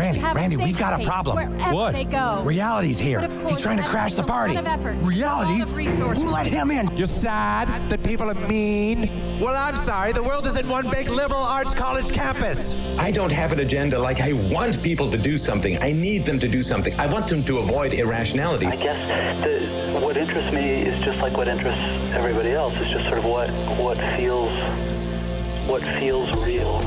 Randy, we've got a problem. What? They go. Reality's here. He's trying to crash the party. Reality? Who let him in? You're sad that people are mean? Well, I'm sorry. The world isn't one big liberal arts college campus. I don't have an agenda like I want people to do something. I need them to do something. I want them to avoid irrationality. I guess what interests me is just like what interests everybody else. It's just sort of what feels real.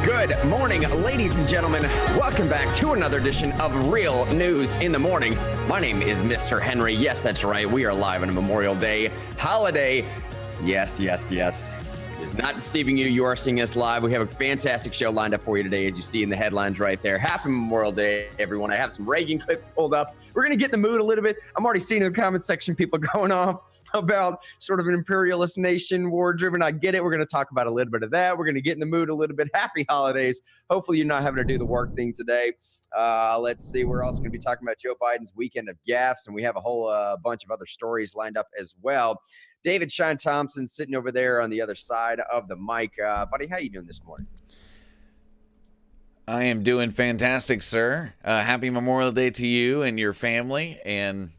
Good morning, ladies and gentlemen. Welcome back to another edition of Real News in the Morning. My name is Mr. Henry. Yes, that's right. We are live on a Memorial Day holiday. Yes. It is not deceiving you. You are seeing us live. We have a fantastic show lined up for you today, as you see in the headlines right there. Happy Memorial Day, everyone. I have some Reagan clips pulled up. We're going to get in the mood a little bit. I'm already seeing in the comment section people going off about sort of an imperialist nation, war-driven. I get it. We're going to talk about a little bit of that. We're going to get in the mood a little bit. Happy holidays. Hopefully you're not having to do the work thing today. Let's see. We're also going to be talking about Joe Biden's weekend of gaffes, and we have a whole bunch of other stories lined up as well. David Shine Thompson sitting over there on the other side of the mic. Buddy, how you doing this morning? I am doing fantastic, sir. Happy Memorial Day to you and your family. And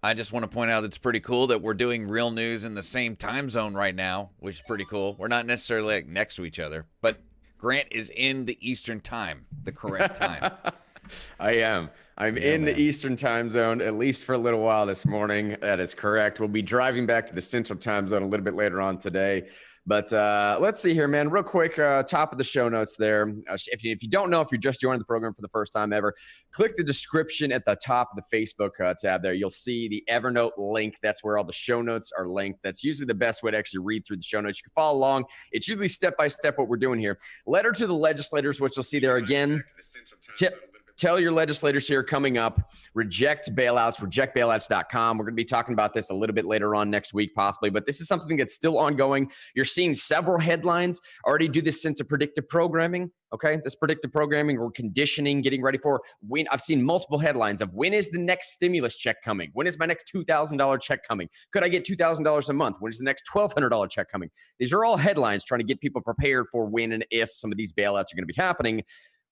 I just want to point out it's pretty cool that we're doing real news in the same time zone right now, which is pretty cool. We're not necessarily like next to each other, but Grant is in the Eastern time, the correct time. I am. I'm in the Eastern time zone, at least for a little while this morning. That is correct. We'll be driving back to the Central time zone a little bit later on today. But let's see here, man. Real quick, top of the show notes there. If you don't know, if you're just joining the program for the first time ever, click the description at the top of the Facebook tab there. You'll see the Evernote link. That's where all the show notes are linked. That's usually the best way to actually read through the show notes. You can follow along. It's usually step-by-step what we're doing here. Letter to the legislators, which you'll see there again. Tell your legislators here coming up, reject bailouts, rejectbailouts.com. We're going to be talking about this a little bit later on next week, possibly, but this is something that's still ongoing. You're seeing several headlines already do this sense of predictive programming. Okay, this predictive programming or conditioning, getting ready for when. I've seen multiple headlines of when is the next stimulus check coming? When is my next $2,000 check coming? Could I get $2,000 a month? When is the next $1,200 check coming? These are all headlines trying to get people prepared for when and if some of these bailouts are going to be happening.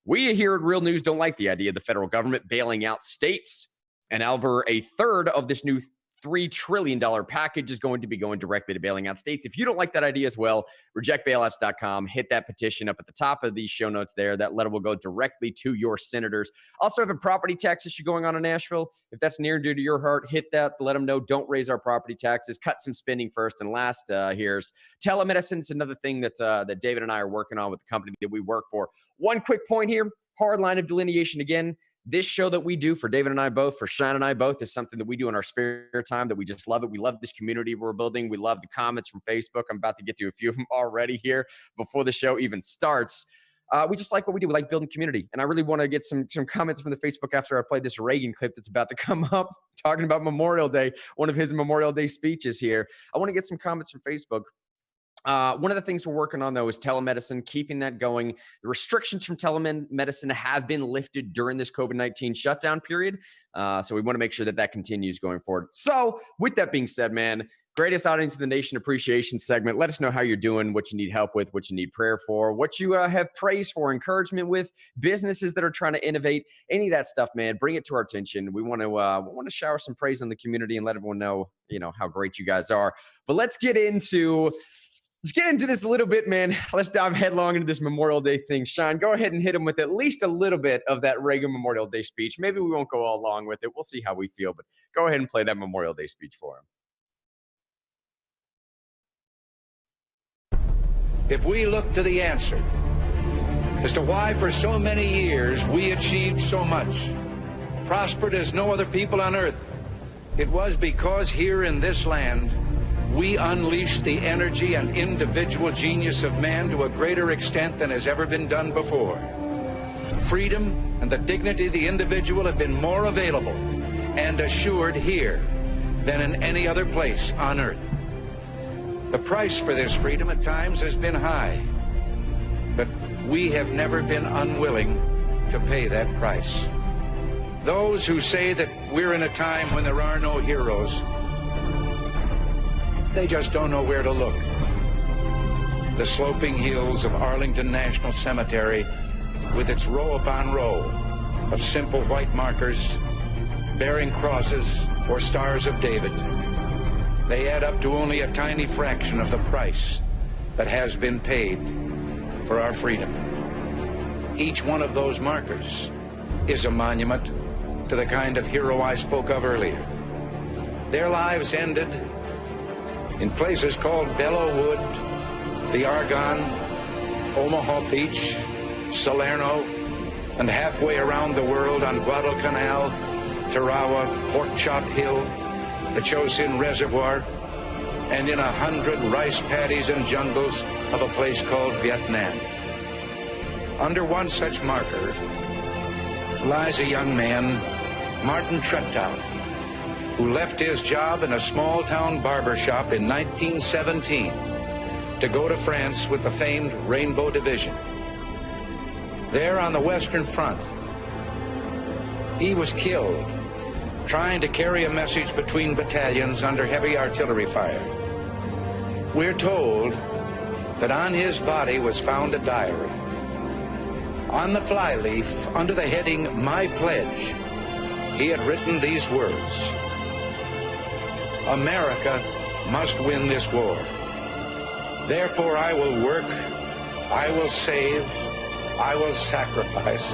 We here at Real News don't like the idea of the federal government bailing out states, and over a third of this new $3 trillion package is going to be going directly to bailing out states. If you don't like that idea as well, rejectbailouts.com, hit that petition up at the top of these show notes there. That letter will go directly to your senators. Also have a property tax issue going on in Nashville. If that's near and dear to your heart, hit that. Let them know don't raise our property taxes. Cut some spending first. And last, here's telemedicine. It's another thing that David and I are working on with the company that we work for. One quick point here, hard line of delineation again. This show that we do for David and I both, for Shine and I both, is something that we do in our spare time that we just love it. We love this community we're building. We love the comments from Facebook. I'm about to get to a few of them already here before the show even starts. We just like what we do. We like building community. And I really want to get some comments from the Facebook after I played this Reagan clip that's about to come up talking about Memorial Day, one of his Memorial Day speeches here. I want to get some comments from Facebook. One of the things we're working on, though, is telemedicine, keeping that going. The restrictions from telemedicine have been lifted during this COVID-19 shutdown period. So we want to make sure that that continues going forward. So with that being said, man, greatest audience in the nation appreciation segment. Let us know how you're doing, what you need help with, what you need prayer for, what you have praise for, encouragement with, businesses that are trying to innovate, any of that stuff, man. Bring it to our attention. We want to shower some praise on the community and let everyone know, how great you guys are. But let's get into this a little bit, man. Let's dive headlong into this Memorial Day thing. Sean, go ahead and hit him with at least a little bit of that Reagan Memorial Day speech. Maybe we won't go all along with it. We'll see how we feel, but go ahead and play that Memorial Day speech for him. If we look to the answer as to why for so many years we achieved so much, prospered as no other people on earth, it was because here in this land, we unleashed the energy and individual genius of man to a greater extent than has ever been done before. Freedom and the dignity of the individual have been more available and assured here than in any other place on earth. The price for this freedom at times has been high, but we have never been unwilling to pay that price. Those who say that we're in a time when there are no heroes, they just don't know where to look. The sloping hills of Arlington National Cemetery, with its row upon row of simple white markers bearing crosses or stars of David, they add up to only a tiny fraction of the price that has been paid for our freedom. Each one of those markers is a monument to the kind of hero I spoke of earlier. Their lives ended in places called Belleau Wood, the Argonne, Omaha Beach, Salerno, and halfway around the world on Guadalcanal, Tarawa, Pork Chop Hill, the Chosin Reservoir, and in 100 rice paddies and jungles of a place called Vietnam. Under one such marker lies a young man, Martin Treptow, who left his job in a small-town barber shop in 1917 to go to France with the famed Rainbow Division. There on the Western Front, he was killed trying to carry a message between battalions under heavy artillery fire. We're told that on his body was found a diary. On the flyleaf, under the heading, My Pledge, he had written these words: America must win this war. Therefore I will work, I will save, I will sacrifice,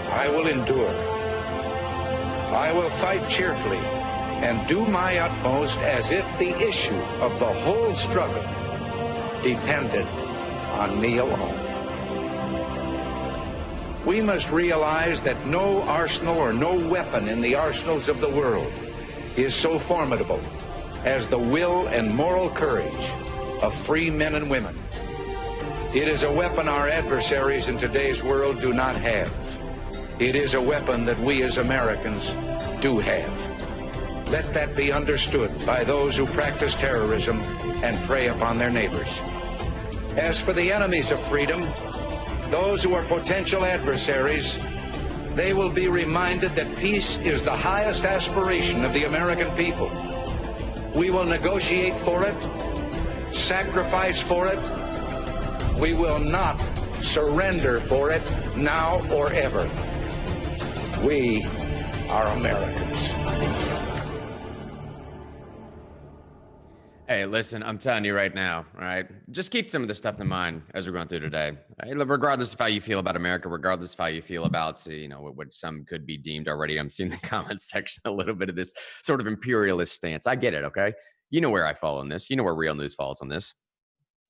I will endure. I will fight cheerfully and do my utmost as if the issue of the whole struggle depended on me alone. We must realize that no arsenal or no weapon in the arsenals of the world is so formidable as the will and moral courage of free men and women. It is a weapon our adversaries in today's world do not have. It is a weapon that we as Americans do have. Let that be understood by those who practice terrorism and prey upon their neighbors. As for the enemies of freedom, those who are potential adversaries, they will be reminded that peace is the highest aspiration of the American people. We will negotiate for it, sacrifice for it. We will not surrender for it now or ever. We are Americans. Hey, listen, I'm telling you right now, all right? Just keep some of this stuff in mind as we're going through today. Right? Regardless of how you feel about America, regardless of how you feel about, what some could be deemed already. I'm seeing in the comments section a little bit of this sort of imperialist stance. I get it, okay? You know where I fall on this. You know where Real News falls on this.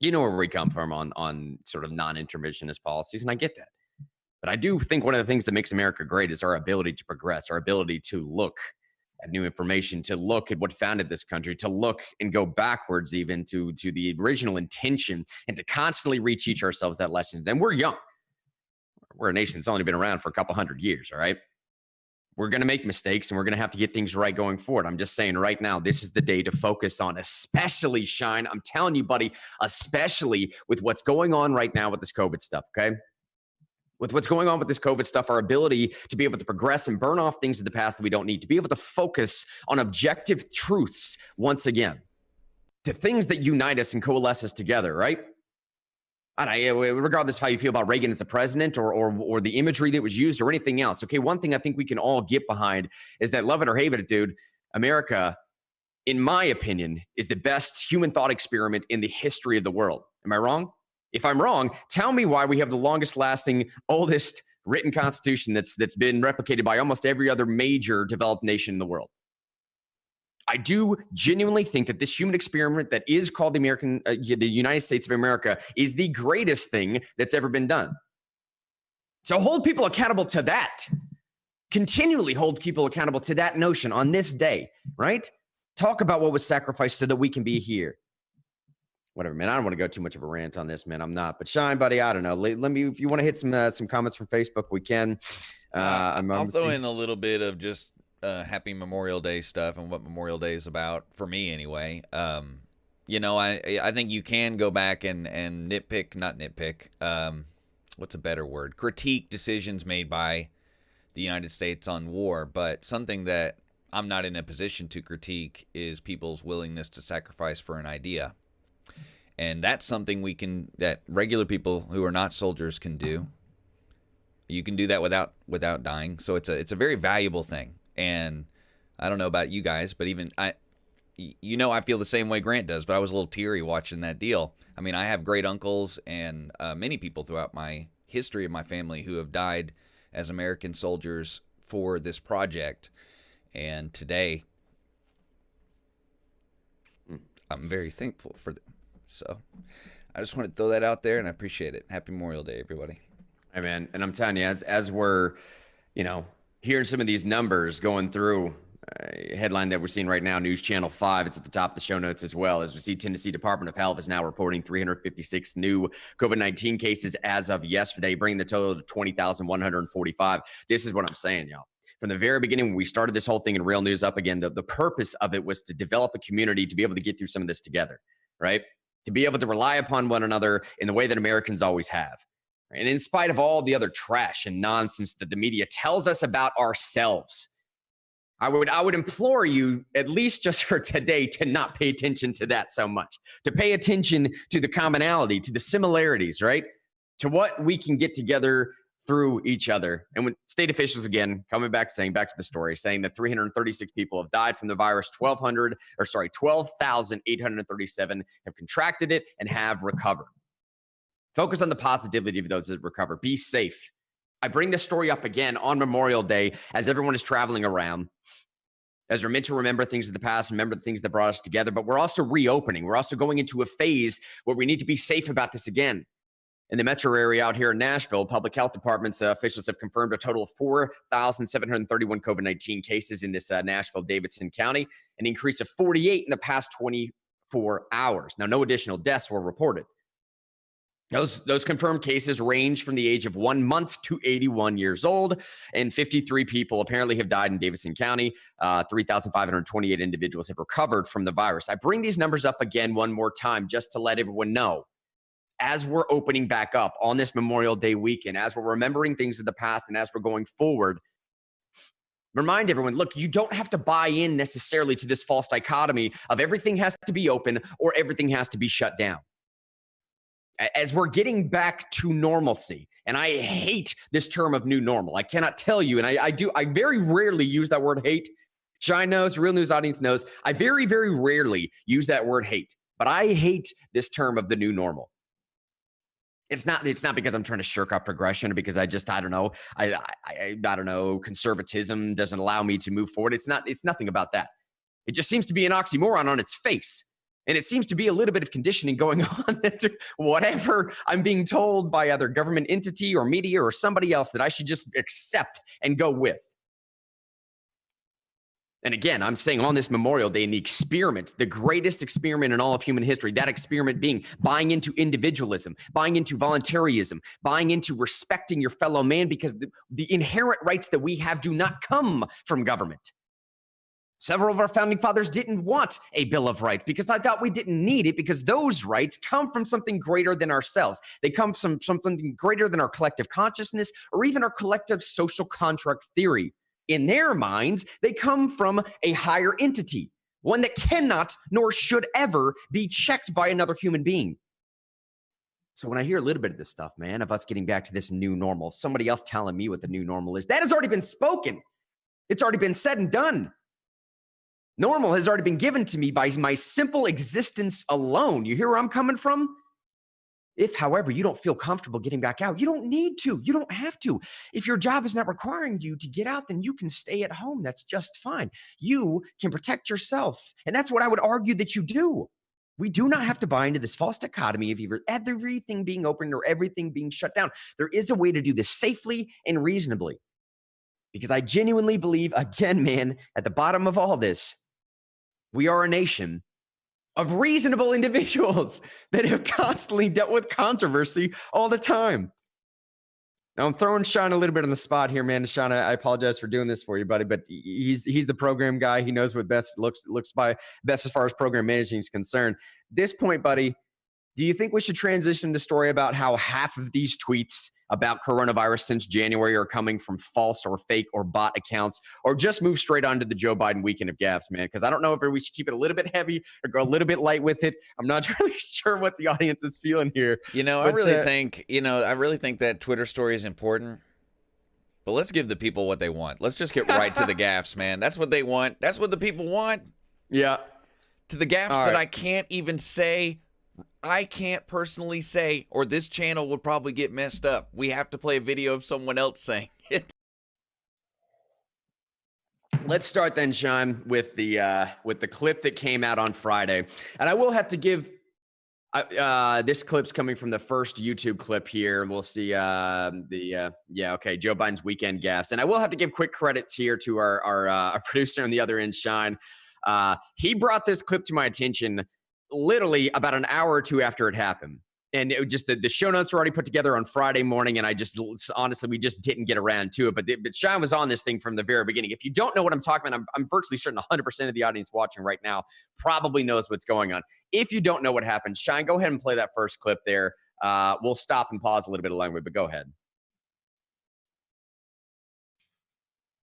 You know where we come from on sort of non-interventionist policies, and I get that. But I do think one of the things that makes America great is our ability to progress, our ability to look at new information, to look at what founded this country, to look and go backwards even to the original intention, and to constantly reteach ourselves that lessons. And we're young. We're a nation that's only been around for a couple hundred years, all right? We're going to make mistakes, and we're going to have to get things right going forward. I'm just saying right now, this is the day to focus on, especially, Shine. I'm telling you, buddy, especially with what's going on right now with this COVID stuff, okay? With what's going on with this COVID stuff, our ability to be able to progress and burn off things in the past that we don't need, to be able to focus on objective truths once again, to things that unite us and coalesce us together, right? Regardless of how you feel about Reagan as a president or the imagery that was used or anything else. Okay, one thing I think we can all get behind is that, love it or hate it, dude, America, in my opinion, is the best human thought experiment in the history of the world. Am I wrong? If I'm wrong, tell me why we have the longest lasting, oldest written constitution that's been replicated by almost every other major developed nation in the world. I do genuinely think that this human experiment that is called the United States of America is the greatest thing that's ever been done. So hold people accountable to that. Continually hold people accountable to that notion on this day, right? Talk about what was sacrificed so that we can be here. Whatever, man. I don't want to go too much of a rant on this, man. I'm not. But Shine, buddy, I don't know. Let me, if you want to hit some comments from Facebook, we can. I'll throw in a little bit of just happy Memorial Day stuff and what Memorial Day is about, for me anyway. You know, I think you can go back and not nitpick. What's a better word? Critique decisions made by the United States on war. But something that I'm not in a position to critique is people's willingness to sacrifice for an idea. And that's something that regular people who are not soldiers can do. You can do that without dying. So it's a very valuable thing. And I don't know about you guys, but even I feel the same way Grant does, but I was a little teary watching that deal. I mean, I have great uncles and many people throughout my history of my family who have died as American soldiers for this project. And today, I'm very thankful for them. So I just want to throw that out there, and I appreciate it. Happy Memorial Day, everybody. Hey, man. And I'm telling you, as we're, hearing some of these numbers going through, headline that we're seeing right now, News Channel 5, it's at the top of the show notes as well, as we see Tennessee Department of Health is now reporting 356 new COVID-19 cases as of yesterday, bringing the total to 20,145. This is what I'm saying, y'all. From the very beginning, when we started this whole thing in Real News Up Again, the purpose of it was to develop a community to be able to get through some of this together, right? To be able to rely upon one another in the way that Americans always have. And in spite of all the other trash and nonsense that the media tells us about ourselves, I would implore you, at least just for today, to not pay attention to that so much, to pay attention to the commonality, to the similarities, right? To what we can get together through each other. And when state officials, again, back to the story, saying that 336 people have died from the virus, 12,837 have contracted it and have recovered. Focus on the positivity of those that recover. Be safe. I bring this story up again on Memorial Day as everyone is traveling around, as we're meant to remember things of the past, remember the things that brought us together, but we're also reopening. We're also going into a phase where we need to be safe about this again. In the metro area out here in Nashville, public health departments officials have confirmed a total of 4,731 COVID-19 cases in this Nashville, Davidson County, an increase of 48 in the past 24 hours. Now, no additional deaths were reported. Those confirmed cases range from the age of 1 month to 81 years old, and 53 people apparently have died in Davidson County. 3,528 individuals have recovered from the virus. I bring these numbers up again one more time just to let everyone know, as we're opening back up on this Memorial Day weekend, as we're remembering things of the past, and as we're going forward, remind everyone, look, you don't have to buy in necessarily to this false dichotomy of everything has to be open or everything has to be shut down. As we're getting back to normalcy, and I hate this term of new normal. I cannot tell you, and I very rarely use that word hate. Shine knows, Real News audience knows, I very, very rarely use that word hate, but I hate this term of the new normal. It's not because I'm trying to shirk up progression, or because I don't know, conservatism doesn't allow me to move forward. It's nothing about that. It just seems to be an oxymoron on its face. And it seems to be a little bit of conditioning going on to whatever I'm being told by either government entity or media or somebody else that I should just accept and go with. And again, I'm saying on this Memorial Day, in the experiment, the greatest experiment in all of human history, that experiment being buying into individualism, buying into voluntarism, buying into respecting your fellow man, because the inherent rights that we have do not come from government. Several of our founding fathers didn't want a Bill of Rights because I thought we didn't need it, because those rights come from something greater than ourselves. They come from something greater than our collective consciousness or even our collective social contract theory. In their minds, they come from a higher entity, one that cannot nor should ever be checked by another human being. So when I hear a little bit of this stuff, man, of us getting back to this new normal, somebody else telling me what the new normal is, that has already been spoken. It's already been said and done. Normal has already been given to me by my simple existence alone. You hear where I'm coming from? If, however, you don't feel comfortable getting back out, you don't need to. You don't have to. If your job is not requiring you to get out, then you can stay at home. That's just fine. You can protect yourself. And that's what I would argue that you do. We do not have to buy into this false dichotomy of either everything being open or everything being shut down. There is a way to do this safely and reasonably. Because I genuinely believe, again, man, at the bottom of all this, we are a nation of reasonable individuals that have constantly dealt with controversy all the time. Now I'm throwing Sean a little bit on the spot here, man. Sean, I apologize for doing this for you, buddy, but he's the program guy. He knows what best looks best as far as program managing is concerned. This point, buddy, do you think we should transition the story about how half of these tweets about coronavirus since January are coming from false or fake or bot accounts, or just move straight on to the Joe Biden weekend of gaffes, man? Because I don't know if we should keep it a little bit heavy or go a little bit light with it. I'm not really sure what the audience is feeling here. I really think that Twitter story is important. But let's give the people what they want. Let's just get right to the gaffes, man. That's what they want. That's what the people want. Yeah. To the gaffes that I can't even say. I can't personally say, or this channel would probably get messed up. We have to play a video of someone else saying it. Let's start then, Sean, with the clip that came out on Friday. And I will have to give this clip's coming from the first YouTube clip here. We'll see Joe Biden's weekend gaffes. And I will have to give quick credits here to our producer on the other end, Sean. He brought this clip to my attention literally about an hour or two after it happened. And it just the show notes were already put together on Friday morning, and I just honestly, we just didn't get around to it. But Sean was on this thing from the very beginning. If you don't know what I'm talking about, I'm virtually certain 100% of the audience watching right now probably knows what's going on. If you don't know what happened, Sean, go ahead and play that first clip there. We'll stop and pause a little bit along the way, but go ahead.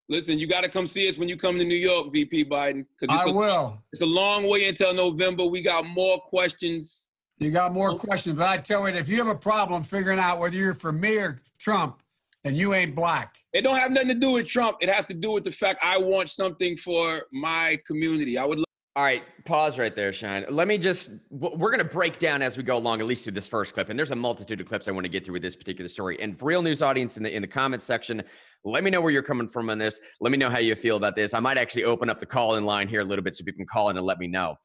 Listen, you got to come see us when you come to New York, VP Biden. I will. It's a long way until November. We got more questions. You got more questions, but I tell you, if you have a problem figuring out whether you're for me or Trump, then you ain't black. It don't have nothing to do with Trump. It has to do with the fact I want something for my community. All right, pause right there, Sean. Let me we're going to break down as we go along, at least through this first clip. And there's a multitude of clips I want to get through with this particular story. And for real news audience in the comments section, let me know where you're coming from on this. Let me know how you feel about this. I might actually open up the call-in line here a little bit so people can call in and let me know.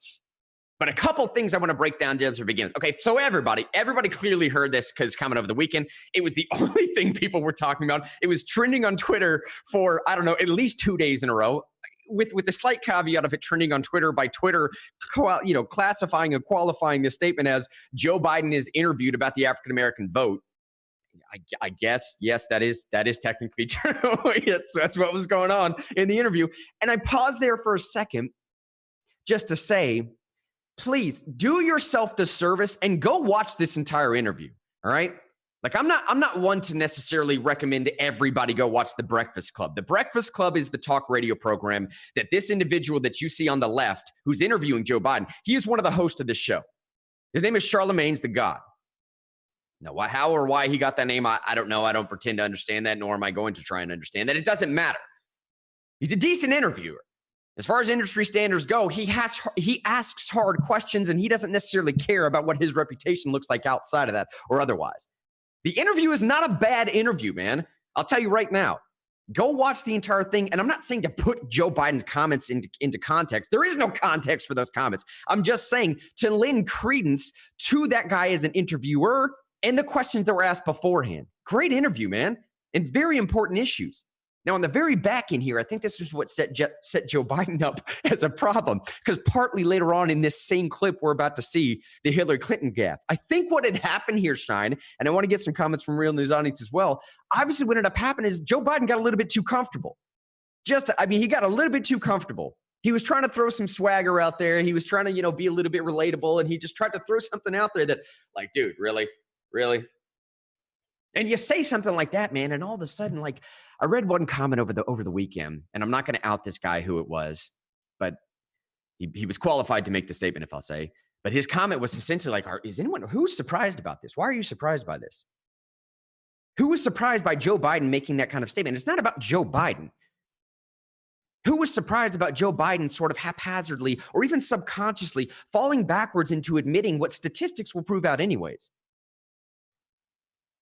But a couple things I want to break down just to begin. Okay, so everybody clearly heard this because it's coming over the weekend. It was the only thing people were talking about. It was trending on Twitter for, I don't know, at least 2 days in a row. With the slight caveat of it trending on Twitter by Twitter, classifying and qualifying this statement as Joe Biden is interviewed about the African-American vote. I guess, yes, that is technically true. That's what was going on in the interview. And I paused there for a second just to say, please do yourself the service and go watch this entire interview. All right. Like I'm not one to necessarily recommend everybody go watch The Breakfast Club. The Breakfast Club is the talk radio program that this individual that you see on the left who's interviewing Joe Biden, he is one of the hosts of this show. His name is Charlemagnes God. Now, how or why he got that name, I don't know. I don't pretend to understand that, nor am I going to try and understand that. It doesn't matter. He's a decent interviewer. As far as industry standards go, he asks hard questions, and he doesn't necessarily care about what his reputation looks like outside of that or otherwise. The interview is not a bad interview, man. I'll tell you right now. Go watch the entire thing. And I'm not saying to put Joe Biden's comments into context. There is no context for those comments. I'm just saying to lend credence to that guy as an interviewer and the questions that were asked beforehand. Great interview, man, and very important issues. Now, on the very back end here, I think this is what set Joe Biden up as a problem, because partly later on in this same clip, we're about to see the Hillary Clinton gaffe. I think what had happened here, Shine, and I want to get some comments from Real News audience as well. Obviously, what ended up happening is Joe Biden got a little bit too comfortable. He got a little bit too comfortable. He was trying to throw some swagger out there. He was trying to, be a little bit relatable, and he just tried to throw something out there that, like, dude, really? And you say something like that, man, and all of a sudden, like, I read one comment over the weekend, and I'm not going to out this guy who it was, but he was qualified to make the statement, if I'll say. But his comment was essentially like, who's surprised about this? Why are you surprised by this? Who was surprised by Joe Biden making that kind of statement? It's not about Joe Biden. Who was surprised about Joe Biden sort of haphazardly or even subconsciously falling backwards into admitting what statistics will prove out anyways?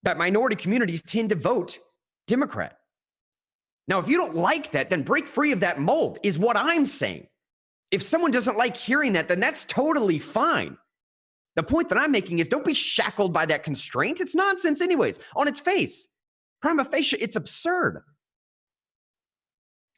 That minority communities tend to vote Democrat. Now, if you don't like that, then break free of that mold is what I'm saying. If someone doesn't like hearing that, then that's totally fine. The point that I'm making is don't be shackled by that constraint. It's nonsense anyways. On its face, prima facie, it's absurd.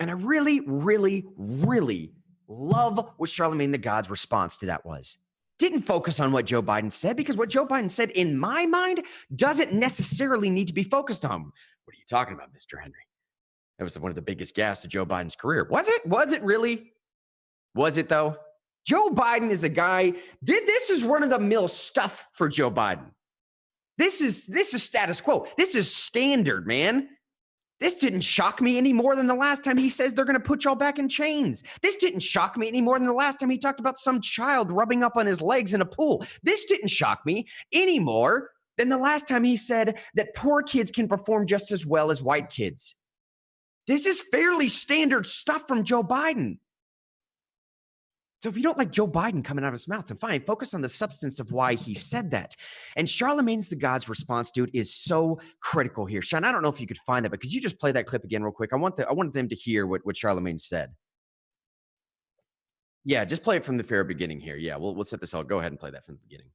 And I really, really, really love what Charlemagne the God's response to that was. Didn't focus on what Joe Biden said, because what Joe Biden said, in my mind, doesn't necessarily need to be focused on. What are you talking about, Mr. Henry? That was one of the biggest gaffes of Joe Biden's career. Was it? Was it really? Was it, though? Joe Biden is a guy, this is run-of-the-mill stuff for Joe Biden. This is status quo. This is standard, man. This didn't shock me any more than the last time he says they're going to put y'all back in chains. This didn't shock me any more than the last time he talked about some child rubbing up on his legs in a pool. This didn't shock me any more than the last time he said that poor kids can perform just as well as white kids. This is fairly standard stuff from Joe Biden. So if you don't like Joe Biden coming out of his mouth, then fine, focus on the substance of why he said that. And Charlemagne's the God's response, dude, is so critical here. Sean, I don't know if you could find that, but could you just play that clip again real quick? I wanted them to hear what Charlemagne said. Yeah, just play it from the very beginning here. Yeah, we'll set this all. Go ahead and play that from the beginning.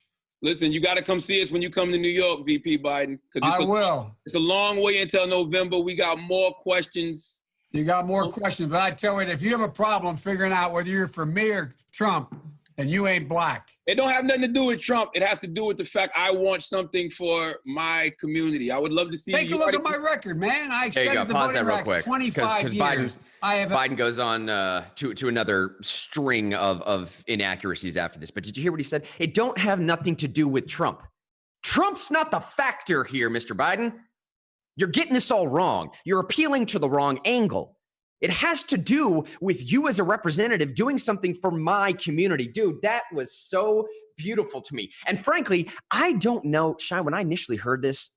Listen, you got to come see us when you come to New York, VP Biden. I will. It's a long way until November. We got more questions. You got more questions, but I tell you, if you have a problem figuring out whether you're for me or Trump, and you ain't black. It don't have nothing to do with Trump. It has to do with the fact I want something for my community. I would love to see. Take a look at my record, man. I extended the voting rights 25 years. Biden goes on to another string of inaccuracies after this. But did you hear what he said? It don't have nothing to do with Trump. Trump's not the factor here, Mr. Biden. You're getting this all wrong. You're appealing to the wrong angle. It has to do with you as a representative doing something for my community. Dude, that was so beautiful to me. And frankly, I don't know, Shine, when I initially heard this,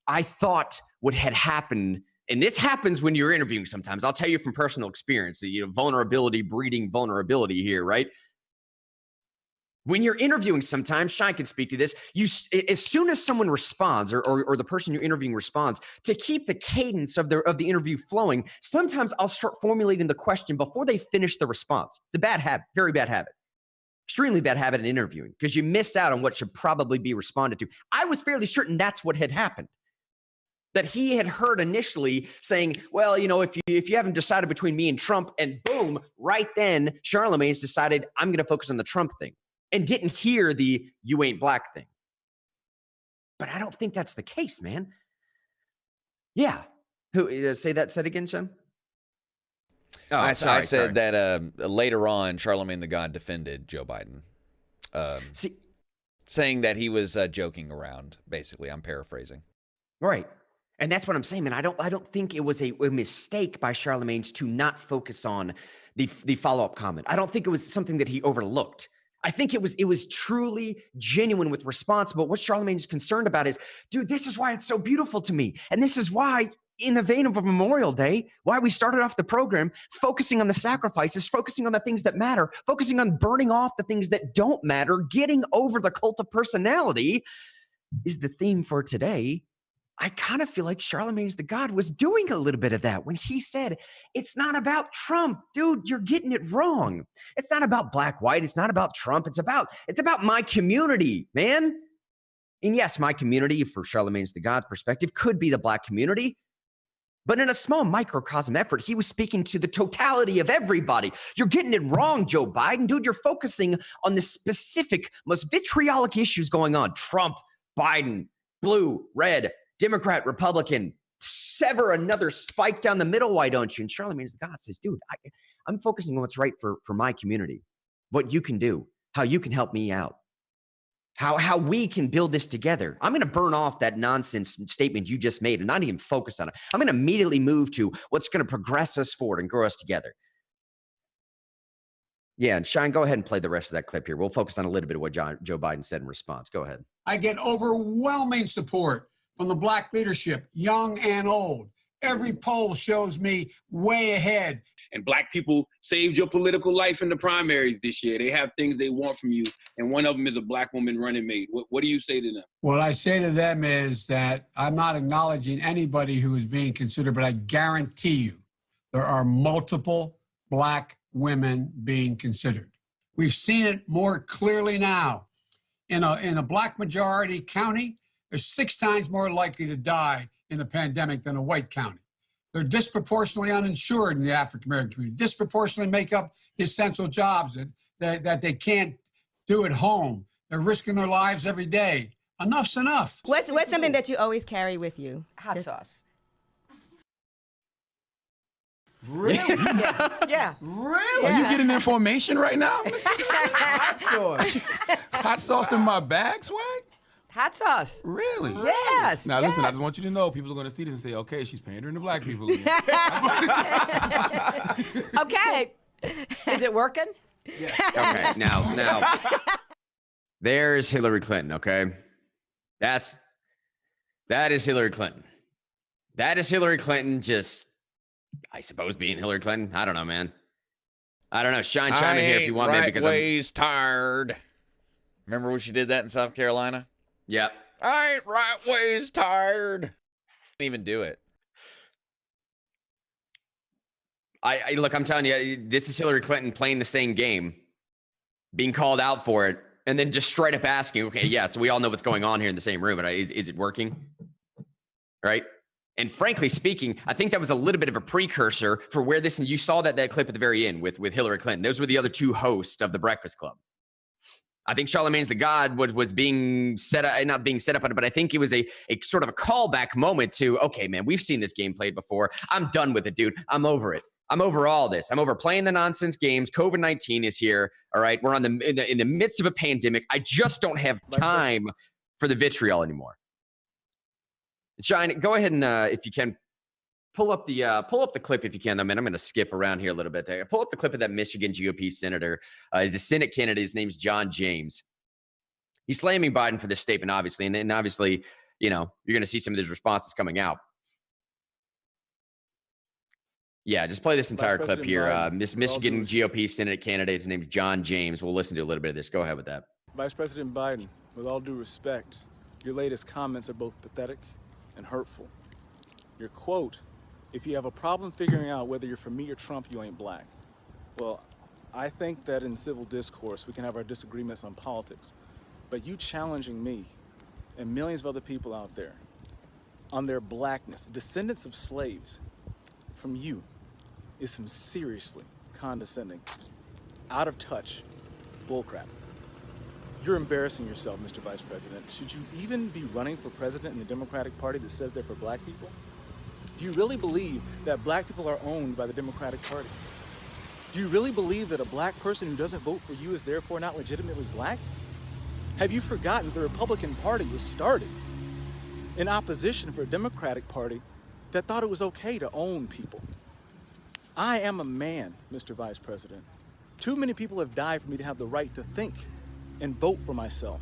I thought what had happened, and this happens when you're interviewing sometimes. I'll tell you from personal experience, vulnerability breeding vulnerability here, right? When you're interviewing sometimes, Shine can speak to this, as soon as someone responds or the person you're interviewing responds, to keep the cadence of the interview flowing, sometimes I'll start formulating the question before they finish the response. It's a bad habit, very bad habit. Extremely bad habit in interviewing because you miss out on what should probably be responded to. I was fairly certain that's what had happened. That he had heard initially saying, well, if you haven't decided between me and Trump, and boom, right then, Charlemagne's decided I'm going to focus on the Trump thing. And didn't hear the "you ain't black" thing. But I don't think that's the case, man. Yeah. Who say that said again, Sean? Oh, I said that later on, Charlemagne the God defended Joe Biden, saying that he was joking around. Basically, I'm paraphrasing. Right. And that's what I'm saying, man. I don't think it was a mistake by Charlemagne's to not focus on the follow-up comment. I don't think it was something that he overlooked. I think it was truly genuine with response. But what Charlemagne's concerned about is, dude, this is why it's so beautiful to me. And this is why, in the vein of a Memorial Day, why we started off the program focusing on the sacrifices, focusing on the things that matter, focusing on burning off the things that don't matter, getting over the cult of personality is the theme for today. I kind of feel like Charlemagne's the God was doing a little bit of that when he said, it's not about Trump. Dude, you're getting it wrong. It's not about black, white. It's not about Trump. It's about my community, man. And yes, my community, for Charlemagne's the God perspective, could be the black community. But in a small microcosm effort, he was speaking to the totality of everybody. You're getting it wrong, Joe Biden. Dude, you're focusing on the specific, most vitriolic issues going on. Trump, Biden, blue, red, Democrat, Republican, sever another spike down the middle. Why don't you? And Charlemagne's the God says, dude, I'm focusing on what's right for my community, what you can do, how you can help me out, how we can build this together. I'm going to burn off that nonsense statement you just made and not even focus on it. I'm going to immediately move to what's going to progress us forward and grow us together. Yeah, and Shine, go ahead and play the rest of that clip here. We'll focus on a little bit of what Joe Biden said in response. Go ahead. I get overwhelming support from the black leadership, young and old. Every poll shows me way ahead. And black people saved your political life in the primaries this year. They have things they want from you. And one of them is a black woman running mate. What do you say to them? What I say to them is that I'm not acknowledging anybody who is being considered, but I guarantee you there are multiple black women being considered. We've seen it more clearly now. In a black majority county, they're 6 times more likely to die in a pandemic than a white county. They're disproportionately uninsured in the African-American community, disproportionately make up the essential jobs that they can't do at home. They're risking their lives every day. Enough's enough. What's something that you always carry with you? Hot sauce. Really? Yeah. Really? Are you getting information right now? Hot sauce. Hot sauce in my bag, Swag? Hot sauce. Really? Yes. Now, listen, yes. I just want you to know, people are going to see this and say, okay, she's pandering to black people again. Okay. Is it working? Yeah. Okay, now. There's Hillary Clinton, okay? That is Hillary Clinton. That is Hillary Clinton just, I suppose, being Hillary Clinton. I don't know, man. I don't know. Chime in here if you want, man, because I'm tired. Remember when she did that in South Carolina? Yeah. I ain't right ways tired. Didn't even do it. I look, I'm telling you, this is Hillary Clinton playing the same game, being called out for it, and then just straight up asking, okay, yeah, so we all know what's going on here in the same room, but is it working? Right? And frankly speaking, I think that was a little bit of a precursor for where this, and you saw that clip at the very end with Hillary Clinton. Those were the other two hosts of the Breakfast Club. I think Charlemagne's God was being set up, not being set up, but I think it was a sort of a callback moment to, okay, man, we've seen this game played before. I'm done with it, dude. I'm over it. I'm over all this. I'm over playing the nonsense games. COVID-19 is here. All right. We're in the midst of a pandemic. I just don't have time for the vitriol anymore. Shine, go ahead and if you can pull up the clip if you can. I mean, I'm going to skip around here a little bit. Pull up the clip of that Michigan GOP senator. He's a Senate candidate. His name's John James. He's slamming Biden for this statement, obviously, and obviously, you know, you're going to see some of his responses coming out. Yeah, just play this entire clip here. Michigan GOP Senate candidate, his name is John James. We'll listen to a little bit of this. Go ahead with that. Vice President Biden, with all due respect, your latest comments are both pathetic and hurtful. Your quote, if you have a problem figuring out whether you're for me or Trump, you ain't black. Well, I think that in civil discourse, we can have our disagreements on politics. But you challenging me and millions of other people out there on their blackness, descendants of slaves, from you, is some seriously condescending, out of touch bullcrap. You're embarrassing yourself, Mr. Vice President. Should you even be running for president in the Democratic Party that says they're for black people? Do you really believe that black people are owned by the Democratic Party? Do you really believe that a black person who doesn't vote for you is therefore not legitimately black? Have you forgotten the Republican Party was started in opposition for a Democratic Party that thought it was okay to own people? I am a man, Mr. Vice President. Too many people have died for me to have the right to think and vote for myself.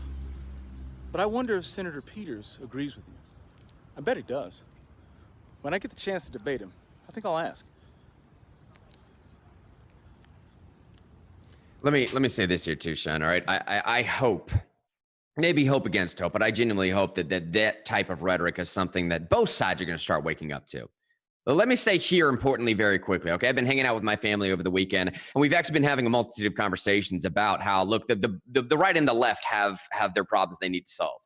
But I wonder if Senator Peters agrees with you. I bet he does. When I get the chance to debate him, I think I'll ask. Let me say this here too, Sean. All right, I hope, maybe hope against hope, but I genuinely hope that type of rhetoric is something that both sides are going to start waking up to. But let me say here, importantly, very quickly, okay? I've been hanging out with my family over the weekend, and we've actually been having a multitude of conversations about how, look, the right and the left have their problems they need to solve.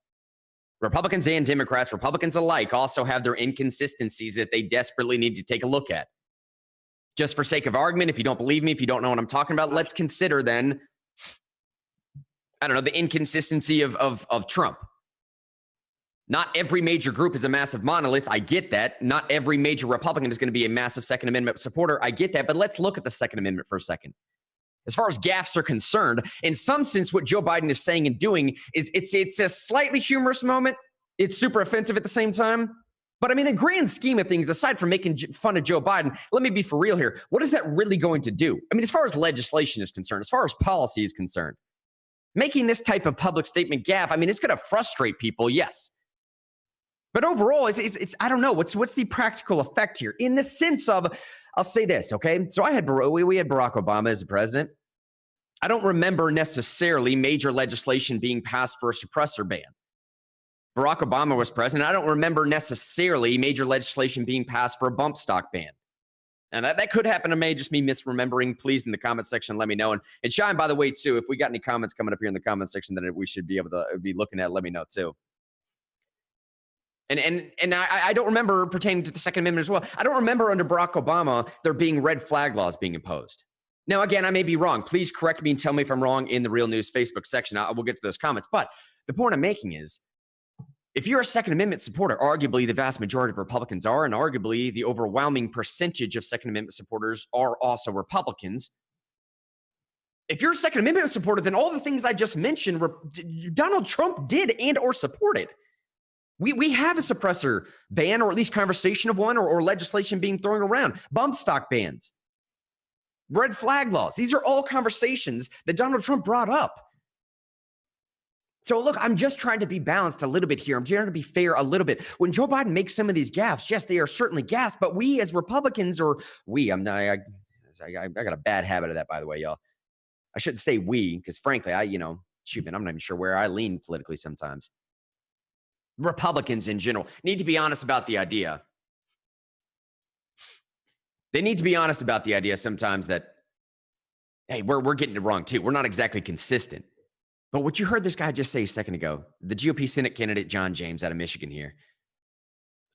Republicans and Democrats, Republicans alike, also have their inconsistencies that they desperately need to take a look at. Just for sake of argument, if you don't believe me, if you don't know what I'm talking about, let's consider then, I don't know, the inconsistency of Trump. Not every major group is a massive monolith. I get that. Not every major Republican is going to be a massive Second Amendment supporter. I get that. But let's look at the Second Amendment for a second. As far as gaffes are concerned, in some sense, what Joe Biden is saying and doing is it's a slightly humorous moment. It's super offensive at the same time. But I mean, the grand scheme of things, aside from making fun of Joe Biden, let me be for real here. What is that really going to do? I mean, as far as legislation is concerned, as far as policy is concerned, making this type of public statement gaffe, I mean, it's going to frustrate people, yes. But overall, it's I don't know, what's the practical effect here in the sense of, I'll say this, okay? So we had Barack Obama as the president. I don't remember necessarily major legislation being passed for a suppressor ban. Barack Obama was president. I don't remember necessarily major legislation being passed for a bump stock ban. And that could happen. I may just be misremembering. Please, in the comment section, let me know. And Shine, by the way, too, if we got any comments coming up here in the comment section that we should be able to be looking at, let me know, too. And I don't remember pertaining to the Second Amendment as well. I don't remember under Barack Obama there being red flag laws being imposed. Now, again, I may be wrong. Please correct me and tell me if I'm wrong in the Real News Facebook section. We'll get to those comments. But the point I'm making is If you're a Second Amendment supporter, arguably the vast majority of Republicans are, and arguably the overwhelming percentage of Second Amendment supporters are also Republicans. If you're a Second Amendment supporter, then all the things I just mentioned, Donald Trump did and or supported. We have a suppressor ban, or at least conversation of one, or legislation being thrown around. Bump stock bans, red flag laws. These are all conversations that Donald Trump brought up. So look, I'm just trying to be balanced a little bit here. I'm trying to be fair a little bit. When Joe Biden makes some of these gaffes, yes, they are certainly gaffes, but we as Republicans, I got a bad habit of that, by the way, y'all. I shouldn't say we, because frankly, I'm not even sure where I lean politically sometimes. Republicans in general need to be honest about the idea. They need to be honest about the idea sometimes that, hey, we're getting it wrong too. We're not exactly consistent. But what you heard this guy just say a second ago, the GOP Senate candidate, John James out of Michigan here,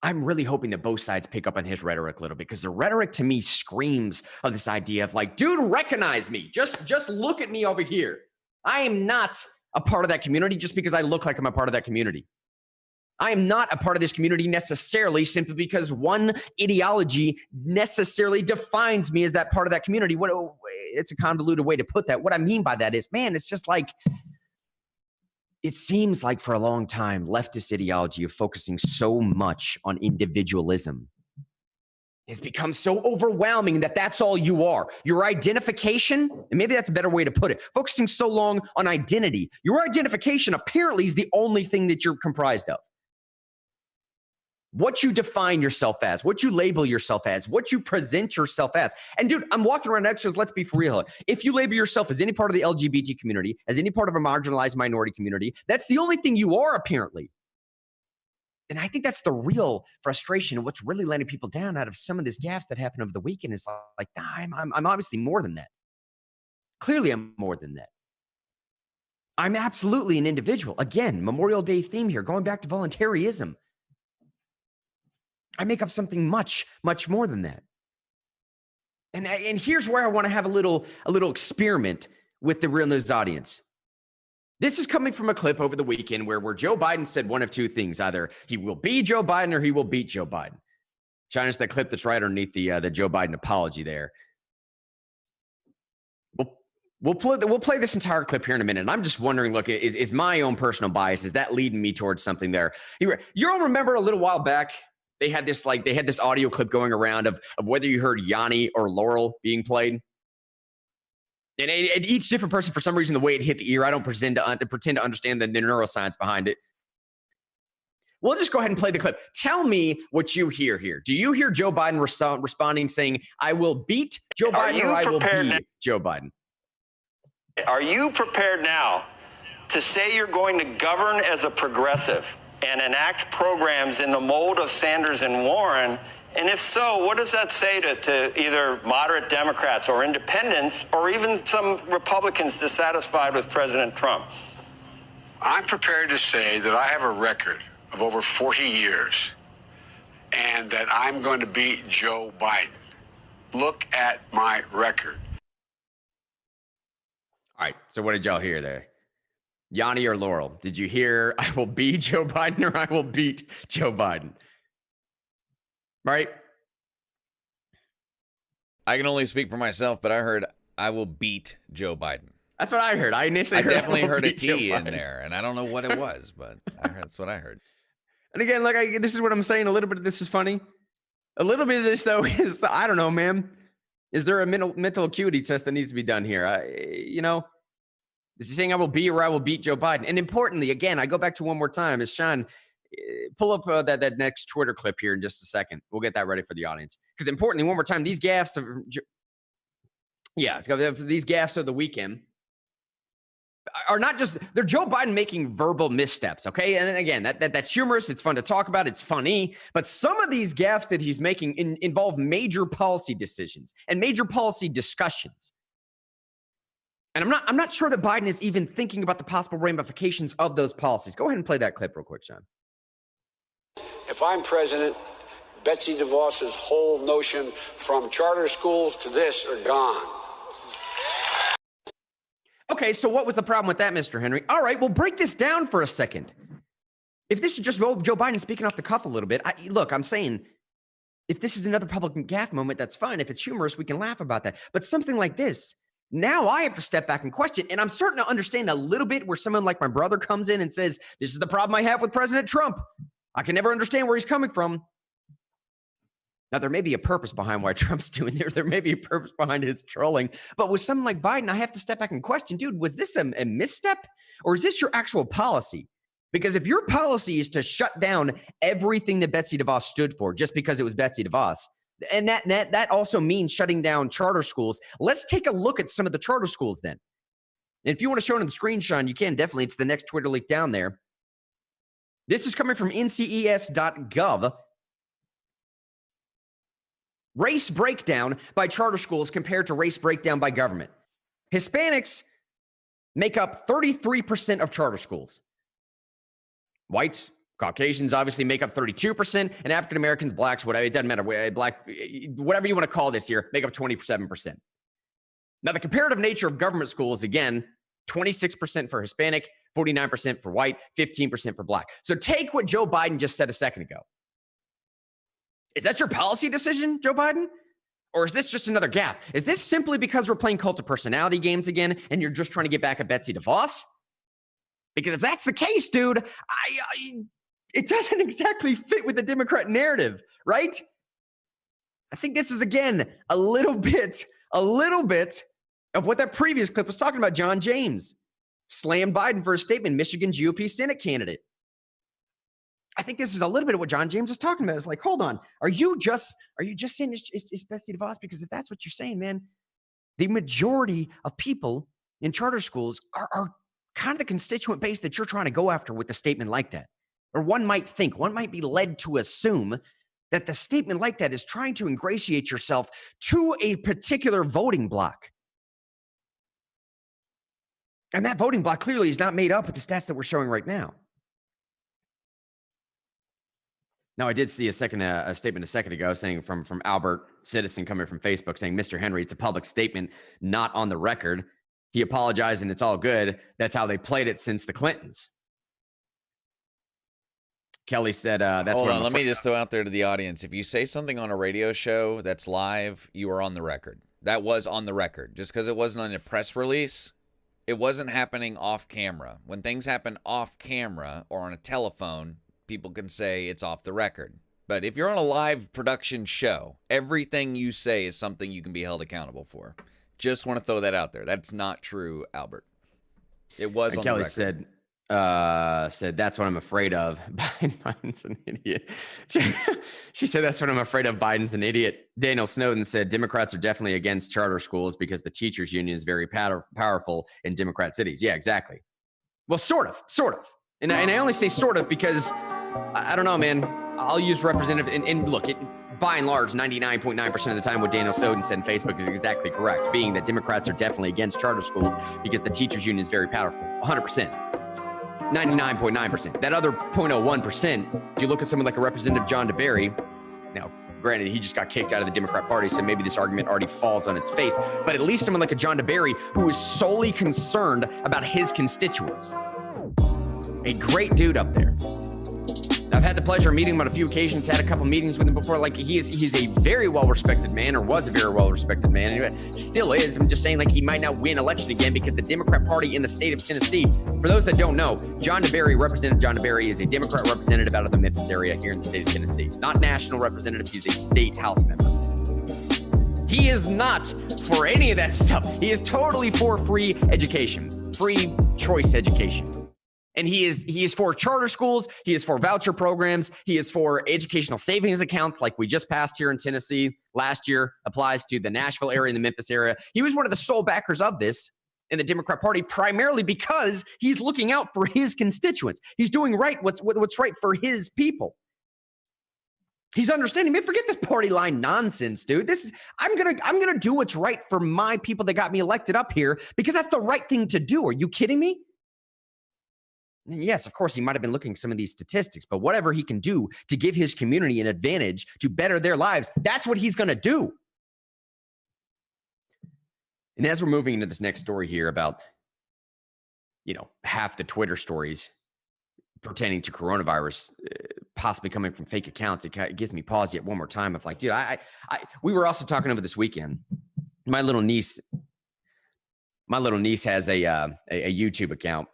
I'm really hoping that both sides pick up on his rhetoric a little bit, because the rhetoric to me screams of this idea of like, dude, recognize me. Just look at me over here. I am not a part of that community just because I look like I'm a part of that community. I am not a part of this community necessarily simply because one ideology necessarily defines me as that part of that community. It's a convoluted way to put that. What I mean by that is, man, it's just like, it seems like for a long time, leftist ideology of focusing so much on individualism has become so overwhelming that that's all you are. Your identification, and maybe that's a better way to put it, focusing so long on identity. Your identification apparently is the only thing that you're comprised of. What you define yourself as, what you label yourself as, what you present yourself as. And dude, I'm walking around extras. Let's be for real. If you label yourself as any part of the LGBT community, as any part of a marginalized minority community, that's the only thing you are apparently. And I think that's the real frustration, and what's really letting people down out of some of this gaffes that happened over the weekend is like, nah, I'm obviously more than that. Clearly, I'm more than that. I'm absolutely an individual. Again, Memorial Day theme here, going back to voluntarism. I make up something much, much more than that. And here's where I want to have a little experiment with the Real News audience. This is coming from a clip over the weekend where Joe Biden said one of two things. Either he will be Joe Biden or he will beat Joe Biden. China's that clip that's right underneath the Joe Biden apology there. We'll play this entire clip here in a minute. And I'm just wondering, look, is my own personal bias, is that leading me towards something there? You all remember a little while back, they had this audio clip going around of whether you heard Yanni or Laurel being played. And each different person, for some reason, the way it hit the ear, I don't pretend to understand the neuroscience behind it. We'll just go ahead and play the clip. Tell me what you hear here. Do you hear Joe Biden responding saying, I will beat Joe Biden or I will be Joe Biden? Are you prepared now to say you're going to govern as a progressive and enact programs in the mold of Sanders and Warren? And if so, what does that say to either moderate Democrats or independents or even some Republicans dissatisfied with President Trump? I'm prepared to say that I have a record of over 40 years and that I'm going to beat Joe Biden. Look at my record. All right, so what did y'all hear there? Yanni or Laurel, did you hear I will be Joe Biden or I will beat Joe Biden? Right? I can only speak for myself, but I heard I will beat Joe Biden. That's what I heard. I definitely heard a T in there, and I don't know what it was, but that's what I heard. And again, look, this is what I'm saying. A little bit of this is funny. A little bit of this, though, is, I don't know, man. Is there a mental acuity test that needs to be done here? Is he saying I will be or I will beat Joe Biden? And importantly, again, I go back to one more time, is Sean, pull up that next Twitter clip here in just a second. We'll get that ready for the audience. Because importantly, one more time, these gaffes these gaffes of the weekend are not just, they're Joe Biden making verbal missteps, okay? And then again, that's humorous. It's fun to talk about. It's funny. But some of these gaffes that he's making involve major policy decisions and major policy discussions. And I'm not sure that Biden is even thinking about the possible ramifications of those policies. Go ahead and play that clip real quick, Sean. If I'm president, Betsy DeVos's whole notion from charter schools to this are gone. Okay, so what was the problem with that, Mr. Henry? All right, well, break this down for a second. If this is just Joe Biden speaking off the cuff a little bit, look, I'm saying if this is another public gaffe moment, that's fine. If it's humorous, we can laugh about that. But something like this, now I have to step back and question. And I'm starting to understand a little bit where someone like my brother comes in and says, this is the problem I have with President Trump. I can never understand where he's coming from. Now, there may be a purpose behind why Trump's doing there. There may be a purpose behind his trolling. But with someone like Biden, I have to step back and question, dude, was this a misstep? Or is this your actual policy? Because if your policy is to shut down everything that Betsy DeVos stood for just because it was Betsy DeVos, and that also means shutting down charter schools, let's take a look at some of the charter schools then. And if you want to show it on the screen, Sean, you can definitely. It's the next Twitter link down there. This is coming from nces.gov. Race breakdown by charter schools compared to race breakdown by government. Hispanics make up 33% of charter schools. Whites, Caucasians obviously make up 32%, and African Americans, blacks, whatever, it doesn't matter, black, whatever you want to call this here, make up 27%. Now, the comparative nature of government schools, again, 26% for Hispanic, 49% for white, 15% for black. So take what Joe Biden just said a second ago. Is that your policy decision, Joe Biden? Or is this just another gaffe? Is this simply because we're playing cult of personality games again and you're just trying to get back at Betsy DeVos? Because if that's the case, dude, it doesn't exactly fit with the Democrat narrative, right? I think this is, again, a little bit of what that previous clip was talking about. John James slammed Biden for a statement, Michigan GOP Senate candidate. I think this is a little bit of what John James is talking about. It's like, hold on, are you just saying it's Betsy DeVos? Because if that's what you're saying, man, the majority of people in charter schools are kind of the constituent base that you're trying to go after with a statement like that. Or one might be led to assume that the statement like that is trying to ingratiate yourself to a particular voting block. And that voting block clearly is not made up with the stats that we're showing right now. Now, I did see a statement a second ago saying from Albert Citizen coming from Facebook saying, Mr. Henry, it's a public statement, not on the record. He apologized and it's all good. That's how they played it since the Clintons. Kelly said, that's Hold what on, let me just throw out there to the audience. If you say something on a radio show that's live, you are on the record. That was on the record. Just because it wasn't on a press release, it wasn't happening off camera. When things happen off camera or on a telephone, people can say it's off the record. But if you're on a live production show, everything you say is something you can be held accountable for. Just want to throw that out there. That's not true, Albert. It was on Kelly the record. said that's what I'm afraid of. Biden's an idiot. She said that's what I'm afraid of. Biden's an idiot. Daniel Snowden said Democrats are definitely against charter schools because the teachers union is very powerful in Democrat cities. Yeah, exactly. Well, sort of. And I only say sort of because I don't know, man. I'll use representative and look, by and large, 99.9% of the time what Daniel Snowden said on Facebook is exactly correct, being that Democrats are definitely against charter schools because the teachers union is very powerful. 100%. 99.9%. That other 0.01%, if you look at someone like a Representative John DeBerry, now, granted, he just got kicked out of the Democrat Party, so maybe this argument already falls on its face, but at least someone like a John DeBerry who is solely concerned about his constituents. A great dude up there. I've had the pleasure of meeting him on a few occasions, had a couple meetings with him before. Like he's a very well-respected man, or was a very well-respected man, and still is. I'm just saying, like, he might not win election again because the Democrat Party in the state of Tennessee, for those that don't know, Representative John DeBerry is a Democrat representative out of the Memphis area here in the state of Tennessee. Not national representative, he's a state House member. He is not for any of that stuff. He is totally for free education, free choice education. And he is for charter schools. He is for voucher programs. He is for educational savings accounts like we just passed here in Tennessee last year, applies to the Nashville area and the Memphis area. He was one of the sole backers of this in the Democrat Party, primarily because he's looking out for his constituents. He's doing what's right for his people. He's understanding, man, forget this party line nonsense, dude. I'm gonna do what's right for my people that got me elected up here because that's the right thing to do. Are you kidding me? Yes, of course, he might have been looking at some of these statistics, but whatever he can do to give his community an advantage to better their lives, that's what he's going to do. And as we're moving into this next story here about, half the Twitter stories pertaining to coronavirus possibly coming from fake accounts, it gives me pause yet one more time of like, dude, we were also talking over this weekend. My little niece has a YouTube account.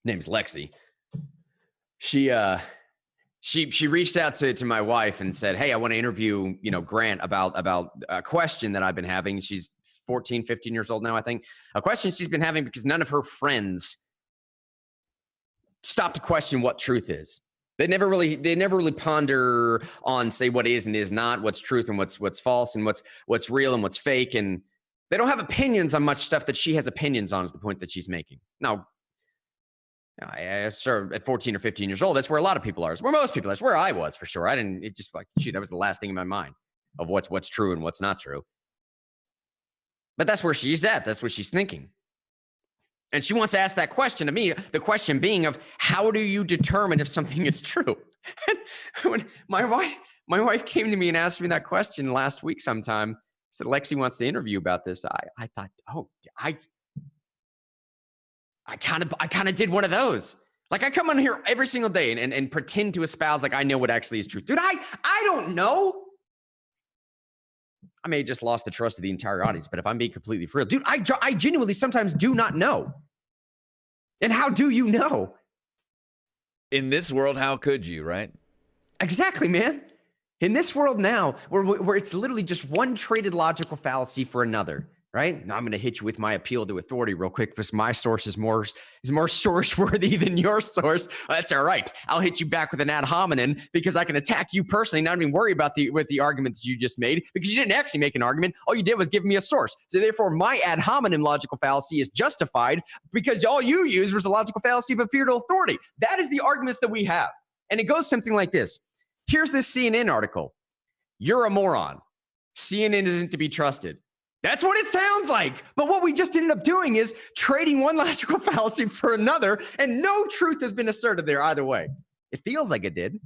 Name's Lexi. She reached out to my wife and said, hey, I want to interview, Grant about a question that I've been having. She's 14, 15 years old now, I think. A question she's been having because none of her friends stop to question what truth is. They never really ponder on, say, what is and is not, what's truth and what's false, and what's real and what's fake. And they don't have opinions on much stuff that she has opinions on, is the point that she's making. Now, at 14 or 15 years old, that's where a lot of people are. It's where most people are. It's where I was, for sure. That was the last thing in my mind of what's true and what's not true. But that's where she's at. That's what she's thinking. And she wants to ask that question to me, the question being of, how do you determine if something is true? When my wife came to me and asked me that question last week sometime, said, Lexi wants to interview about this. I thought, I kind of did one of those. Like, I come on here every single day and pretend to espouse like I know what actually is truth. Dude, I don't know. I may have just lost the trust of the entire audience, but if I'm being completely real, dude, I genuinely sometimes do not know. And how do you know? In this world, how could you, right? Exactly, man. In this world now, where it's literally just one traded logical fallacy for another, right? Now I'm going to hit you with my appeal to authority real quick because my source is more source worthy than your source. That's all right. I'll hit you back with an ad hominem because I can attack you personally, not even worry about the argument that you just made, because you didn't actually make an argument. All you did was give me a source. So therefore, my ad hominem logical fallacy is justified because all you used was a logical fallacy of appeal to authority. That is the arguments that we have. And it goes something like this. Here's this CNN article. You're a moron. CNN isn't to be trusted. That's what it sounds like. But what we just ended up doing is trading one logical fallacy for another, and no truth has been asserted there either way. It feels like it did.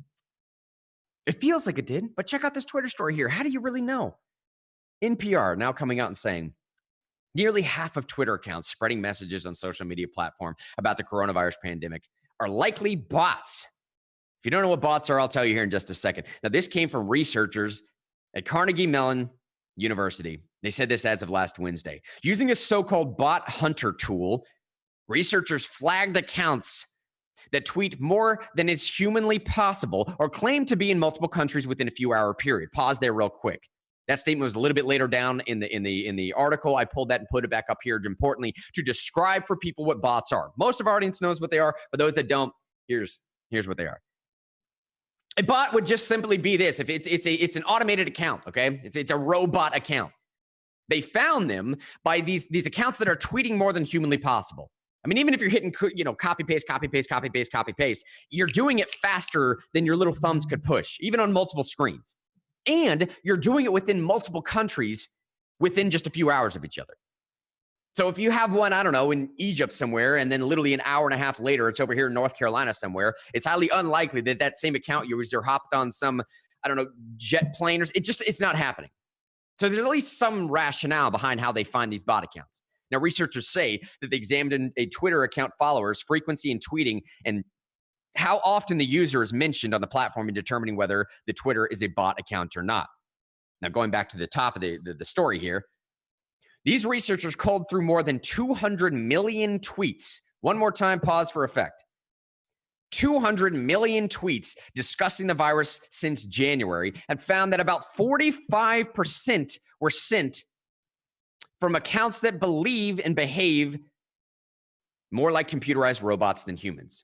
But check out this Twitter story here. How do you really know? NPR now coming out and saying nearly half of Twitter accounts spreading messages on social media platform about the coronavirus pandemic are likely bots. If you don't know what bots are, I'll tell you here in just a second. Now, this came from researchers at Carnegie Mellon University. They said this as of last Wednesday. Using a so-called bot hunter tool, researchers flagged accounts that tweet more than is humanly possible or claim to be in multiple countries within a few-hour period. Pause there real quick. That statement was a little bit later down in the article. I pulled that and put it back up here, importantly, to describe for people what bots are. Most of our audience knows what they are. For those that don't, here's what they are. A bot would just simply be this. If it's an automated account, okay? It's a robot account. They found them by these accounts that are tweeting more than humanly possible. I mean, even if you're hitting, copy, paste, copy, paste, copy, paste, copy, paste, you're doing it faster than your little thumbs could push, even on multiple screens. And you're doing it within multiple countries within just a few hours of each other. So if you have one, I don't know, in Egypt somewhere, and then literally an hour and a half later, it's over here in North Carolina somewhere, it's highly unlikely that same account user hopped on some, I don't know, jet plane. It's not happening. So there's at least some rationale behind how they find these bot accounts. Now, researchers say that they examined a Twitter account followers' frequency in tweeting and how often the user is mentioned on the platform in determining whether the Twitter is a bot account or not. Now, going back to the top of the story here, these researchers culled through more than 200 million tweets. One more time, pause for effect. 200 million tweets discussing the virus since January and found that about 45% were sent from accounts that believe and behave more like computerized robots than humans.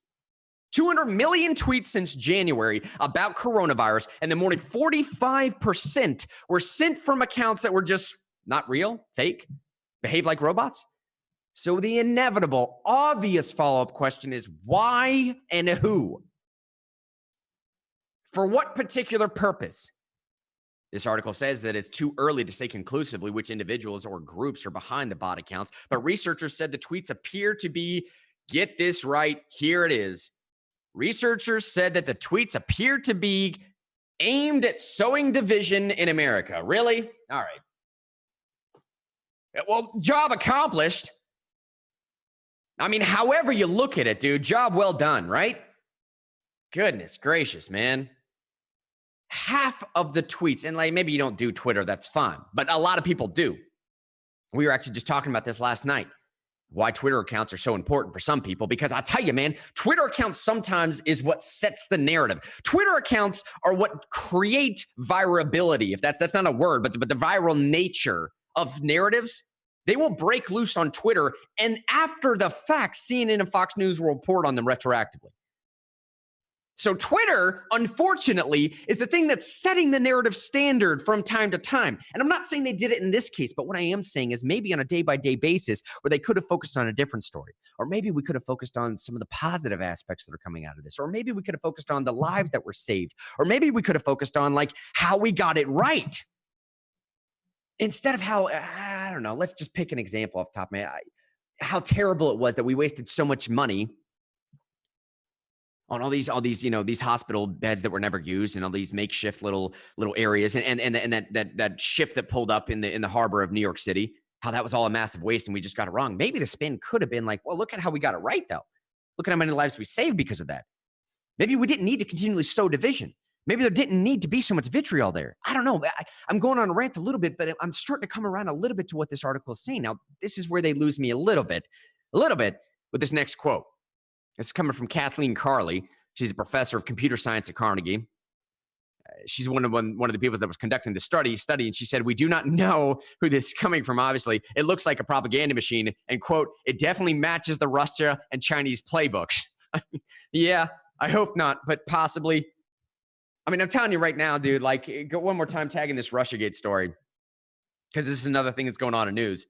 200 million tweets since January about coronavirus, and then more than 45% were sent from accounts that were just not real, fake, behave like robots. So the inevitable, obvious follow-up question is why and who? For what particular purpose? This article says that it's too early to say conclusively which individuals or groups are behind the bot accounts, but researchers said the tweets appear to be, get this right, here it is. Researchers said that the tweets appear to be aimed at sowing division in America. Really? All right. Well, job accomplished. I mean, however you look at it, dude, job well done, right? Goodness gracious, man. Half of the tweets, and like maybe you don't do Twitter, that's fine, but a lot of people do. We were actually just talking about this last night. Why Twitter accounts are so important for some people, because I'll tell you, man, Twitter accounts sometimes is what sets the narrative. Twitter accounts are what create virability, if that's not a word, but the viral nature of narratives. They will break loose on Twitter, and after the fact, CNN and Fox News will report on them retroactively. So Twitter, unfortunately, is the thing that's setting the narrative standard from time to time. And I'm not saying they did it in this case, but what I am saying is maybe on a day-by-day basis where they could have focused on a different story. Or maybe we could have focused on some of the positive aspects that are coming out of this. Or maybe we could have focused on the lives that were saved. Or maybe we could have focused on like how we got it right. Instead of how, I don't know, let's just pick an example off the top of my head. How terrible it was that we wasted so much money on all these, these hospital beds that were never used, and all these makeshift little areas, and that ship that pulled up in the harbor of New York City, how that was all a massive waste and we just got it wrong. Maybe the spin could have been like, well, look at how we got it right though. Look at how many lives we saved because of that. Maybe we didn't need to continually sow division. Maybe there didn't need to be so much vitriol there. I don't know. I'm going on a rant a little bit, but I'm starting to come around a little bit to what this article is saying. Now, this is where they lose me a little bit with this next quote. It's coming from Kathleen Carley. She's a professor of computer science at Carnegie. She's one of the people that was conducting the study, and she said, "We do not know who this is coming from, obviously. It looks like a propaganda machine, and, quote, it definitely matches the Russia and Chinese playbooks." Yeah, I hope not, but possibly. I mean, I'm telling you right now, dude, like, go one more time tagging this Russiagate story, because this is another thing that's going on in news.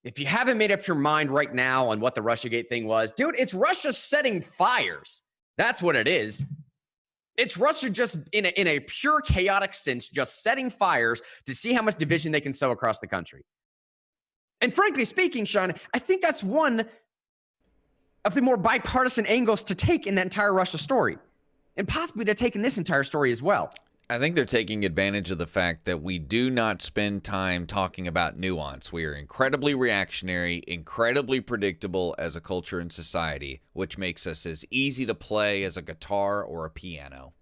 If you haven't made up your mind right now on what the Russiagate thing was, dude, it's Russia setting fires. That's what it is. It's Russia just in a pure chaotic sense, just setting fires to see how much division they can sow across the country. And frankly speaking, Sean, I think that's one of the more bipartisan angles to take in that entire Russia story, and possibly to take in this entire story as well. I think they're taking advantage of the fact that we do not spend time talking about nuance. We are incredibly reactionary, incredibly predictable as a culture and society, which makes us as easy to play as a guitar or a piano.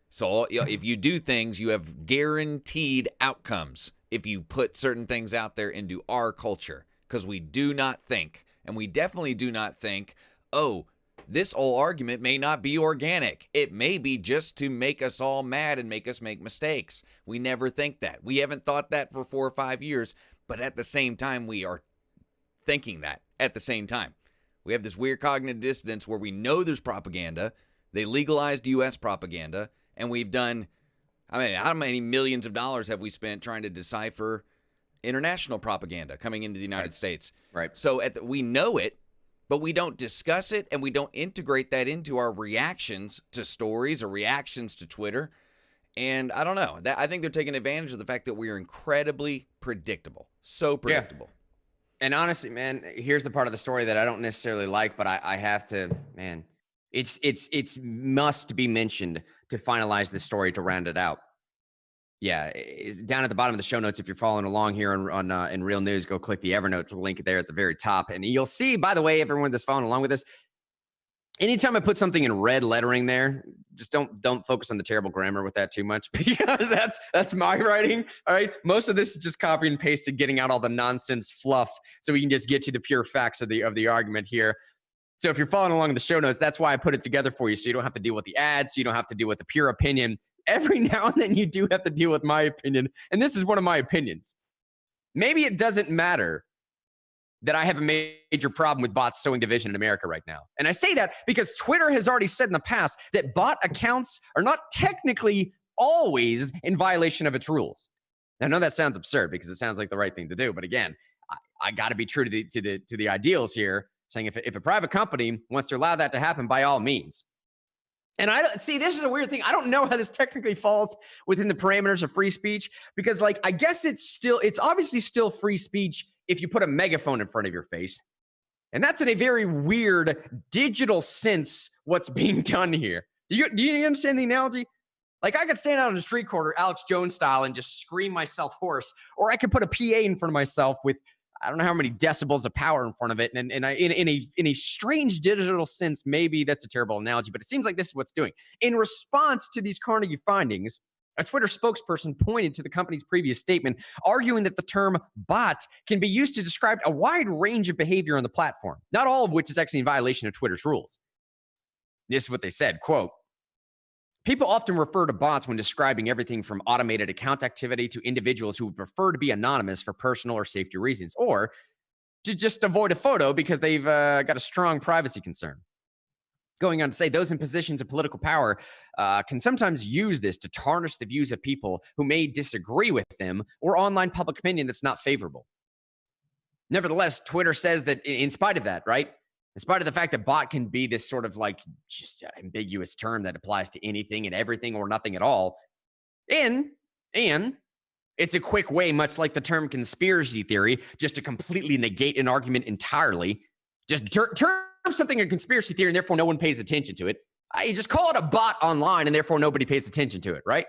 So if you do things, you have guaranteed outcomes if you put certain things out there into our culture, because we do not think, and we definitely do not think, oh, this whole argument may not be organic. It may be just to make us all mad and make us make mistakes. We never think that. We haven't thought that for 4 or 5 years, but at the same time, we are thinking that at the same time. We have this weird cognitive dissonance where we know there's propaganda. They legalized U.S. propaganda, and we've done, I mean, how many millions of dollars have we spent trying to decipher international propaganda coming into the United States? Right. So we know it, but we don't discuss it, and we don't integrate that into our reactions to stories or reactions to Twitter. And I don't know. I think they're taking advantage of the fact that we are incredibly predictable. So predictable. Yeah. And honestly, man, here's the part of the story that I don't necessarily like, but I have to, man, it's must be mentioned to finalize this story, to round it out. Yeah, it's down at the bottom of the show notes. If you're following along here on in Real News, go click the Evernote link there at the very top. And you'll see, by the way, everyone that's following along with this, anytime I put something in red lettering there, just don't focus on the terrible grammar with that too much, because that's my writing. All right. Most of this is just copy and pasted, getting out all the nonsense fluff so we can just get to the pure facts of the argument here. So if you're following along in the show notes, that's why I put it together for you, so you don't have to deal with the ads, so you don't have to deal with the pure opinion. Every now and then you do have to deal with my opinion, and this is one of my opinions. Maybe it doesn't matter that I have a major problem with bots sowing division in America right now. And I say that because Twitter has already said in the past that bot accounts are not technically always in violation of its rules. Now, I know that sounds absurd because it sounds like the right thing to do, but again, I got to be true to the ideals here, saying if a private company wants to allow that to happen, by all means. And I don't see, this is a weird thing. I don't know how this technically falls within the parameters of free speech, because, like, I guess it's obviously still free speech if you put a megaphone in front of your face. And that's in a very weird digital sense what's being done here. Do you understand the analogy? Like, I could stand out on the street corner, Alex Jones style, and just scream myself hoarse, or I could put a PA in front of myself with, I don't know how many decibels of power in front of it. And in a strange digital sense, maybe that's a terrible analogy, but it seems like this is what's doing. In response to these Carnegie findings, a Twitter spokesperson pointed to the company's previous statement, arguing that the term bot can be used to describe a wide range of behavior on the platform, not all of which is actually in violation of Twitter's rules. This is what they said, quote, people often refer to bots when describing everything from automated account activity to individuals who would prefer to be anonymous for personal or safety reasons, or to just avoid a photo because they've got a strong privacy concern. Going on to say, those in positions of political power can sometimes use this to tarnish the views of people who may disagree with them or online public opinion that's not favorable. Nevertheless, Twitter says that in spite of that, right? In spite of the fact that bot can be this sort of like just ambiguous term that applies to anything and everything or nothing at all, and it's a quick way, much like the term conspiracy theory, just to completely negate an argument entirely. Just turn something a conspiracy theory and therefore no one pays attention to it. You just call it a bot online and therefore nobody pays attention to it, right?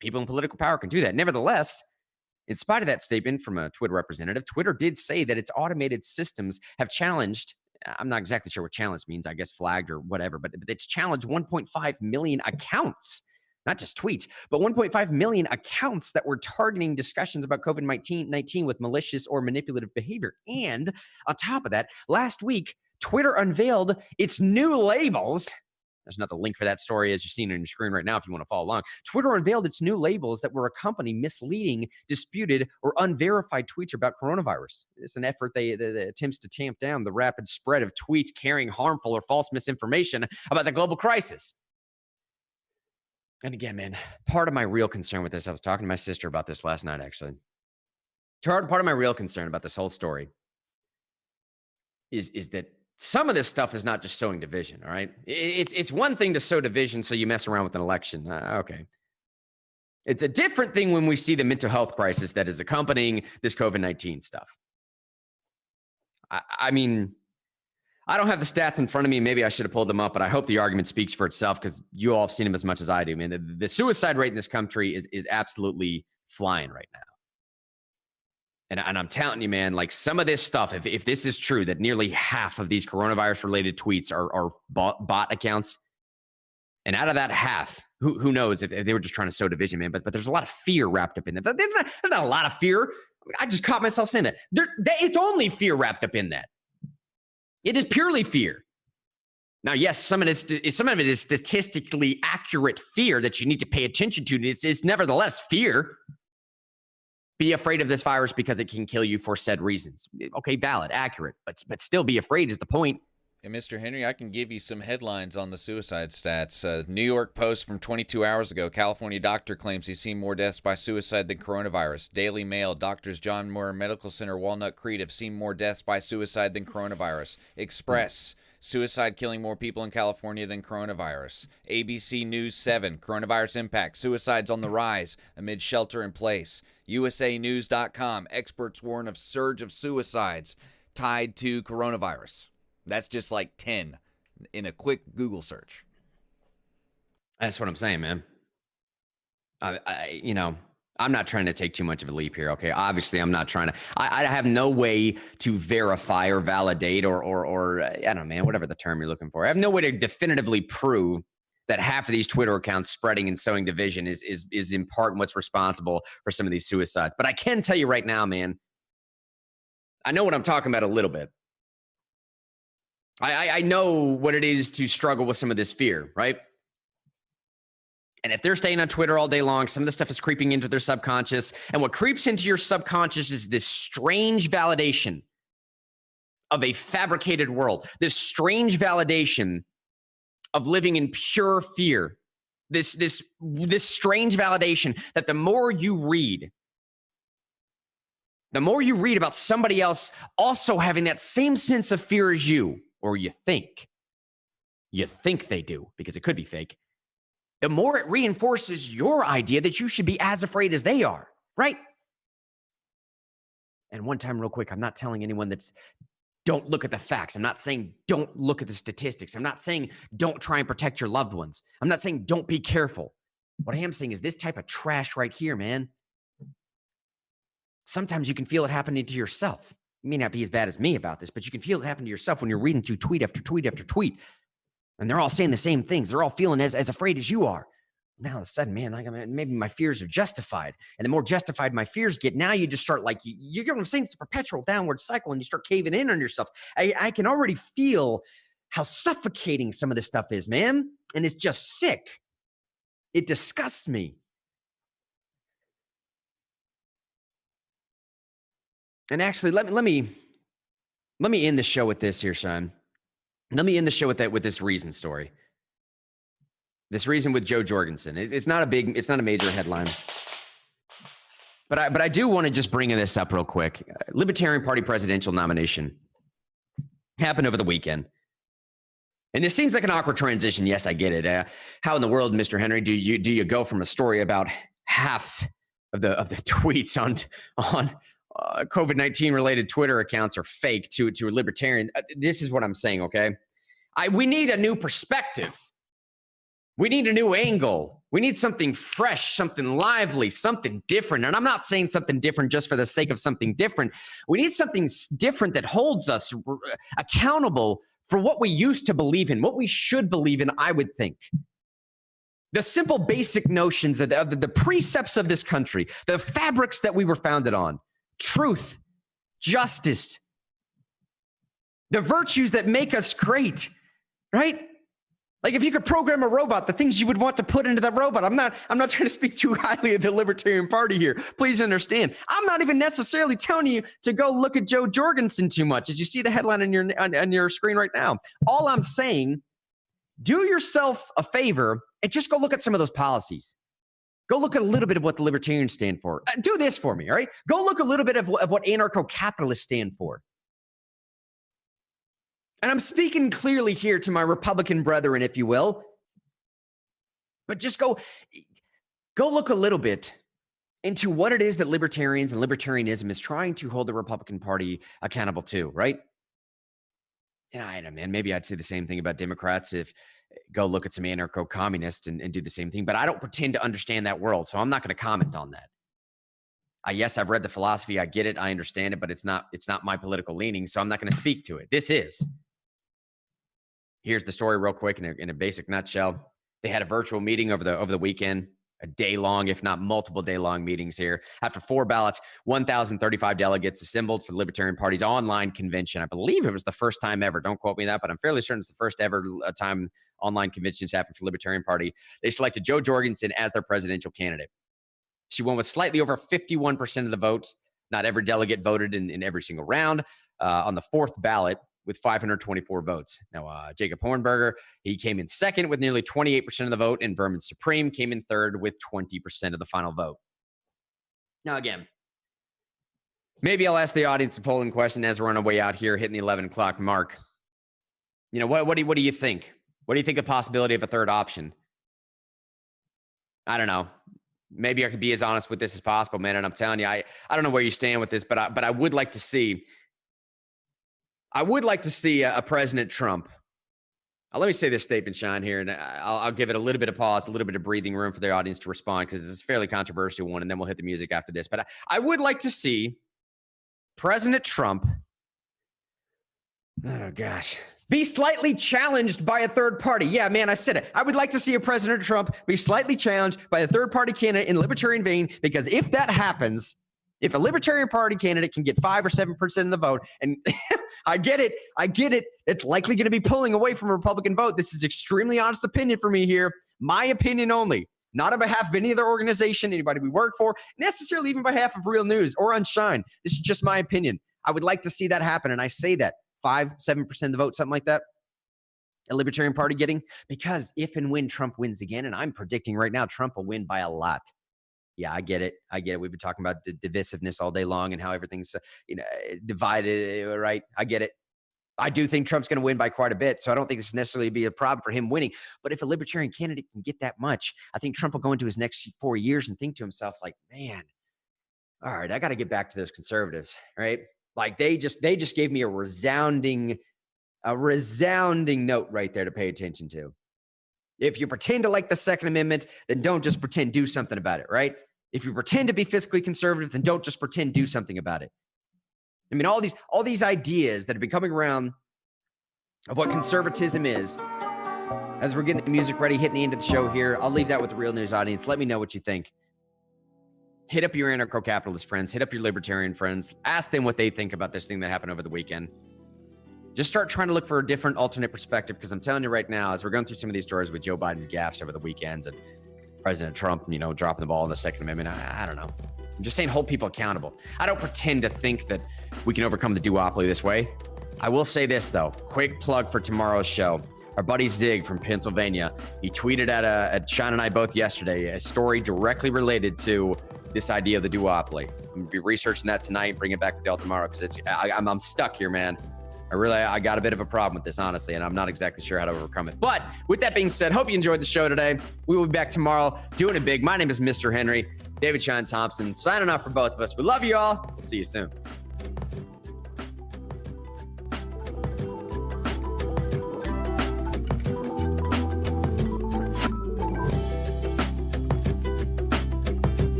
People in political power can do that. Nevertheless, in spite of that statement from a Twitter representative, Twitter did say that its automated systems have challenged, I'm not exactly sure what challenge means, I guess flagged or whatever, but it's challenged 1.5 million accounts, not just tweets, but 1.5 million accounts that were targeting discussions about COVID-19 with malicious or manipulative behavior. And on top of that, last week, Twitter unveiled its new labels. There's another link for that story as you're seeing on your screen right now if you want to follow along. Twitter unveiled its new labels that will accompany misleading, disputed, or unverified tweets about coronavirus. It's an effort that attempts to tamp down the rapid spread of tweets carrying harmful or false misinformation about the global crisis. And again, man, part of my real concern with this, I was talking to my sister about this last night, actually. Part of my real concern about this whole story is that some of this stuff is not just sowing division, all right? It's one thing to sow division so you mess around with an election. Okay. It's a different thing when we see the mental health crisis that is accompanying this COVID-19 stuff. I mean, I don't have the stats in front of me. Maybe I should have pulled them up, but I hope the argument speaks for itself because you all have seen them as much as I do, man. The suicide rate in this country is absolutely flying right now. And I'm telling you, man, like some of this stuff, if this is true, that nearly half of these coronavirus-related tweets are bot accounts, and out of that half, who knows if they were just trying to sow division, man, but there's a lot of fear wrapped up in that. There's not a lot of fear. I just caught myself saying that. It's only fear wrapped up in that. It is purely fear. Now, yes, some of it is statistically accurate fear that you need to pay attention to. It's nevertheless fear. Be afraid of this virus because it can kill you for said reasons. Okay, valid, accurate, but still be afraid is the point. Hey, Mr. Henry, I can give you some headlines on the suicide stats. New York Post from 22 hours ago, California doctor claims he's seen more deaths by suicide than coronavirus. Daily Mail, Doctors John Muir Medical Center, Walnut Creek have seen more deaths by suicide than coronavirus. Express, suicide killing more people in California than coronavirus. ABC News 7, coronavirus impact, suicides on the rise amid shelter in place. USAnews.com, experts warn of surge of suicides tied to coronavirus. That's just like 10 in a quick Google search. That's what I'm saying, man. I'm not trying to take too much of a leap here, okay? Obviously, I'm not trying to. I have no way to verify or validate or I don't know, man, whatever the term you're looking for. I have no way to definitively prove that half of these Twitter accounts spreading and sowing division is in part what's responsible for some of these suicides. But I can tell you right now, man, I know what I'm talking about a little bit. I know what it is to struggle with some of this fear, right? And if they're staying on Twitter all day long, some of the stuff is creeping into their subconscious. And what creeps into your subconscious is this strange validation of a fabricated world, this strange validation of living in pure fear, this strange validation that the more you read about somebody else also having that same sense of fear as you, or you think they do, because it could be fake, the more it reinforces your idea that you should be as afraid as they are, right? And one time, real quick, I'm not telling anyone don't look at the facts. I'm not saying don't look at the statistics. I'm not saying don't try and protect your loved ones. I'm not saying don't be careful. What I am saying is this type of trash right here, man, Sometimes you can feel it happening to yourself. You may not be as bad as me about this, but you can feel it happen to yourself when you're reading through tweet after tweet after tweet. And they're all saying the same things. They're all feeling as afraid as you are. Now all of a sudden, man, maybe my fears are justified. And the more justified my fears get, now you just start you get what I'm saying? It's a perpetual downward cycle and you start caving in on yourself. I can already feel how suffocating some of this stuff is, man. And it's just sick. It disgusts me. And actually, let me end the show with this here, Sean. Let me end the show with this Reason story. This Reason with Joe Jorgensen. It's not a major headline. But I do want to just bring this up real quick. Libertarian Party presidential nomination happened over the weekend. And this seems like an awkward transition. Yes, I get it. How in the world, Mr. Henry, do you go from a story about half of the tweets on COVID-19 related Twitter accounts are fake to a libertarian? This is what I'm saying, okay? We need a new perspective. We need a new angle. We need something fresh, something lively, something different. And I'm not saying something different just for the sake of something different. We need something different that holds us accountable for what we used to believe in, what we should believe in, I would think. The simple basic notions of the precepts of this country, the fabrics that we were founded on, truth, justice, the virtues that make us great, right? Like if you could program a robot, the things you would want to put into that robot. I'm not trying to speak too highly of the Libertarian Party here. Please understand. I'm not even necessarily telling you to go look at Joe Jorgensen too much, as you see the headline on your screen right now. All I'm saying, do yourself a favor and just go look at some of those policies. Go look at a little bit of what the Libertarians stand for. Do this for me, all right? Go look a little bit of what anarcho-capitalists stand for. And I'm speaking clearly here to my Republican brethren, if you will. But just go look a little bit into what it is that libertarians and libertarianism is trying to hold the Republican Party accountable to, right? And I don't know, man, maybe I'd say the same thing about Democrats if go look at some anarcho-communists and do the same thing. But I don't pretend to understand that world, so I'm not going to comment on that. Yes, I've read the philosophy. I get it. I understand it, but it's not my political leaning, so I'm not going to speak to it. This is. Here's the story real quick in a basic nutshell. They had a virtual meeting over the weekend, a day-long, if not multiple day-long meetings here. After 4 ballots, 1,035 delegates assembled for the Libertarian Party's online convention. I believe it was the first time ever. Don't quote me that, but I'm fairly certain it's the first ever time online conventions happened for the Libertarian Party. They selected Joe Jorgensen as their presidential candidate. She won with slightly over 51% of the votes. Not every delegate voted in every single round. On the 4th ballot, with 524 votes. Now, Jacob Hornberger, he came in second with nearly 28% of the vote, and Vermin Supreme came in third with 20% of the final vote. Now, again, maybe I'll ask the audience a polling question as we're on our way out here, hitting the 11 o'clock mark. You know, what do you think? What do you think the possibility of a third option? I don't know. Maybe I could be as honest with this as possible, man. And I'm telling you, I don't know where you stand with this, but I would like to see. I would like to see a President Trump. Let me say this statement, Sean, here, and I'll give it a little bit of pause, a little bit of breathing room for the audience to respond, because it's a fairly controversial one, and then we'll hit the music after this. But I would like to see President Trump, oh gosh, be slightly challenged by a third party. Yeah, man, I said it. I would like to see a President Trump be slightly challenged by a third party candidate in libertarian vein, because if that happens, if a Libertarian Party candidate can get 5 or 7% of the vote, and I get it, it's likely going to be pulling away from a Republican vote. This is extremely honest opinion for me here. My opinion only, not on behalf of any other organization, anybody we work for, necessarily even on behalf of Real News or Unshine. This is just my opinion. I would like to see that happen, and I say that 5, 7% of the vote, something like that, a Libertarian Party getting, because if and when Trump wins again, and I'm predicting right now Trump will win by a lot. Yeah, I get it. We've been talking about the divisiveness all day long and how everything's divided, right? I get it. I do think Trump's going to win by quite a bit, so I don't think this necessarily be a problem for him winning. But if a Libertarian candidate can get that much, I think Trump will go into his next 4 years and think to himself, like, man, all right, I got to get back to those conservatives, right? Like they just gave me a resounding note right there to pay attention to. If you pretend to like the Second Amendment, then don't just pretend, do something about it, right? If you pretend to be fiscally conservative, then don't just pretend, do something about it. I mean, all these ideas that have been coming around of what conservatism is, as we're getting the music ready, hitting the end of the show here, I'll leave that with the Real News audience. Let me know what you think. Hit up your anarcho-capitalist friends. Hit up your libertarian friends. Ask them what they think about this thing that happened over the weekend. Just start trying to look for a different alternate perspective, because I'm telling you right now, as we're going through some of these stories with Joe Biden's gaffes over the weekends and President Trump, dropping the ball in the Second Amendment, I don't know. I'm just saying, hold people accountable. I don't pretend to think that we can overcome the duopoly this way. I will say this, though. Quick plug for tomorrow's show. Our buddy Zig from Pennsylvania, he tweeted at Sean and I both yesterday a story directly related to this idea of the duopoly. I'm going to be researching that tonight and bring it back with y'all tomorrow, because I'm stuck here, man. I got a bit of a problem with this, honestly, and I'm not exactly sure how to overcome it. But with that being said, hope you enjoyed the show today. We will be back tomorrow doing it big. My name is Mr. Henry, David Sean Thompson, signing off for both of us. We love you all. See you soon.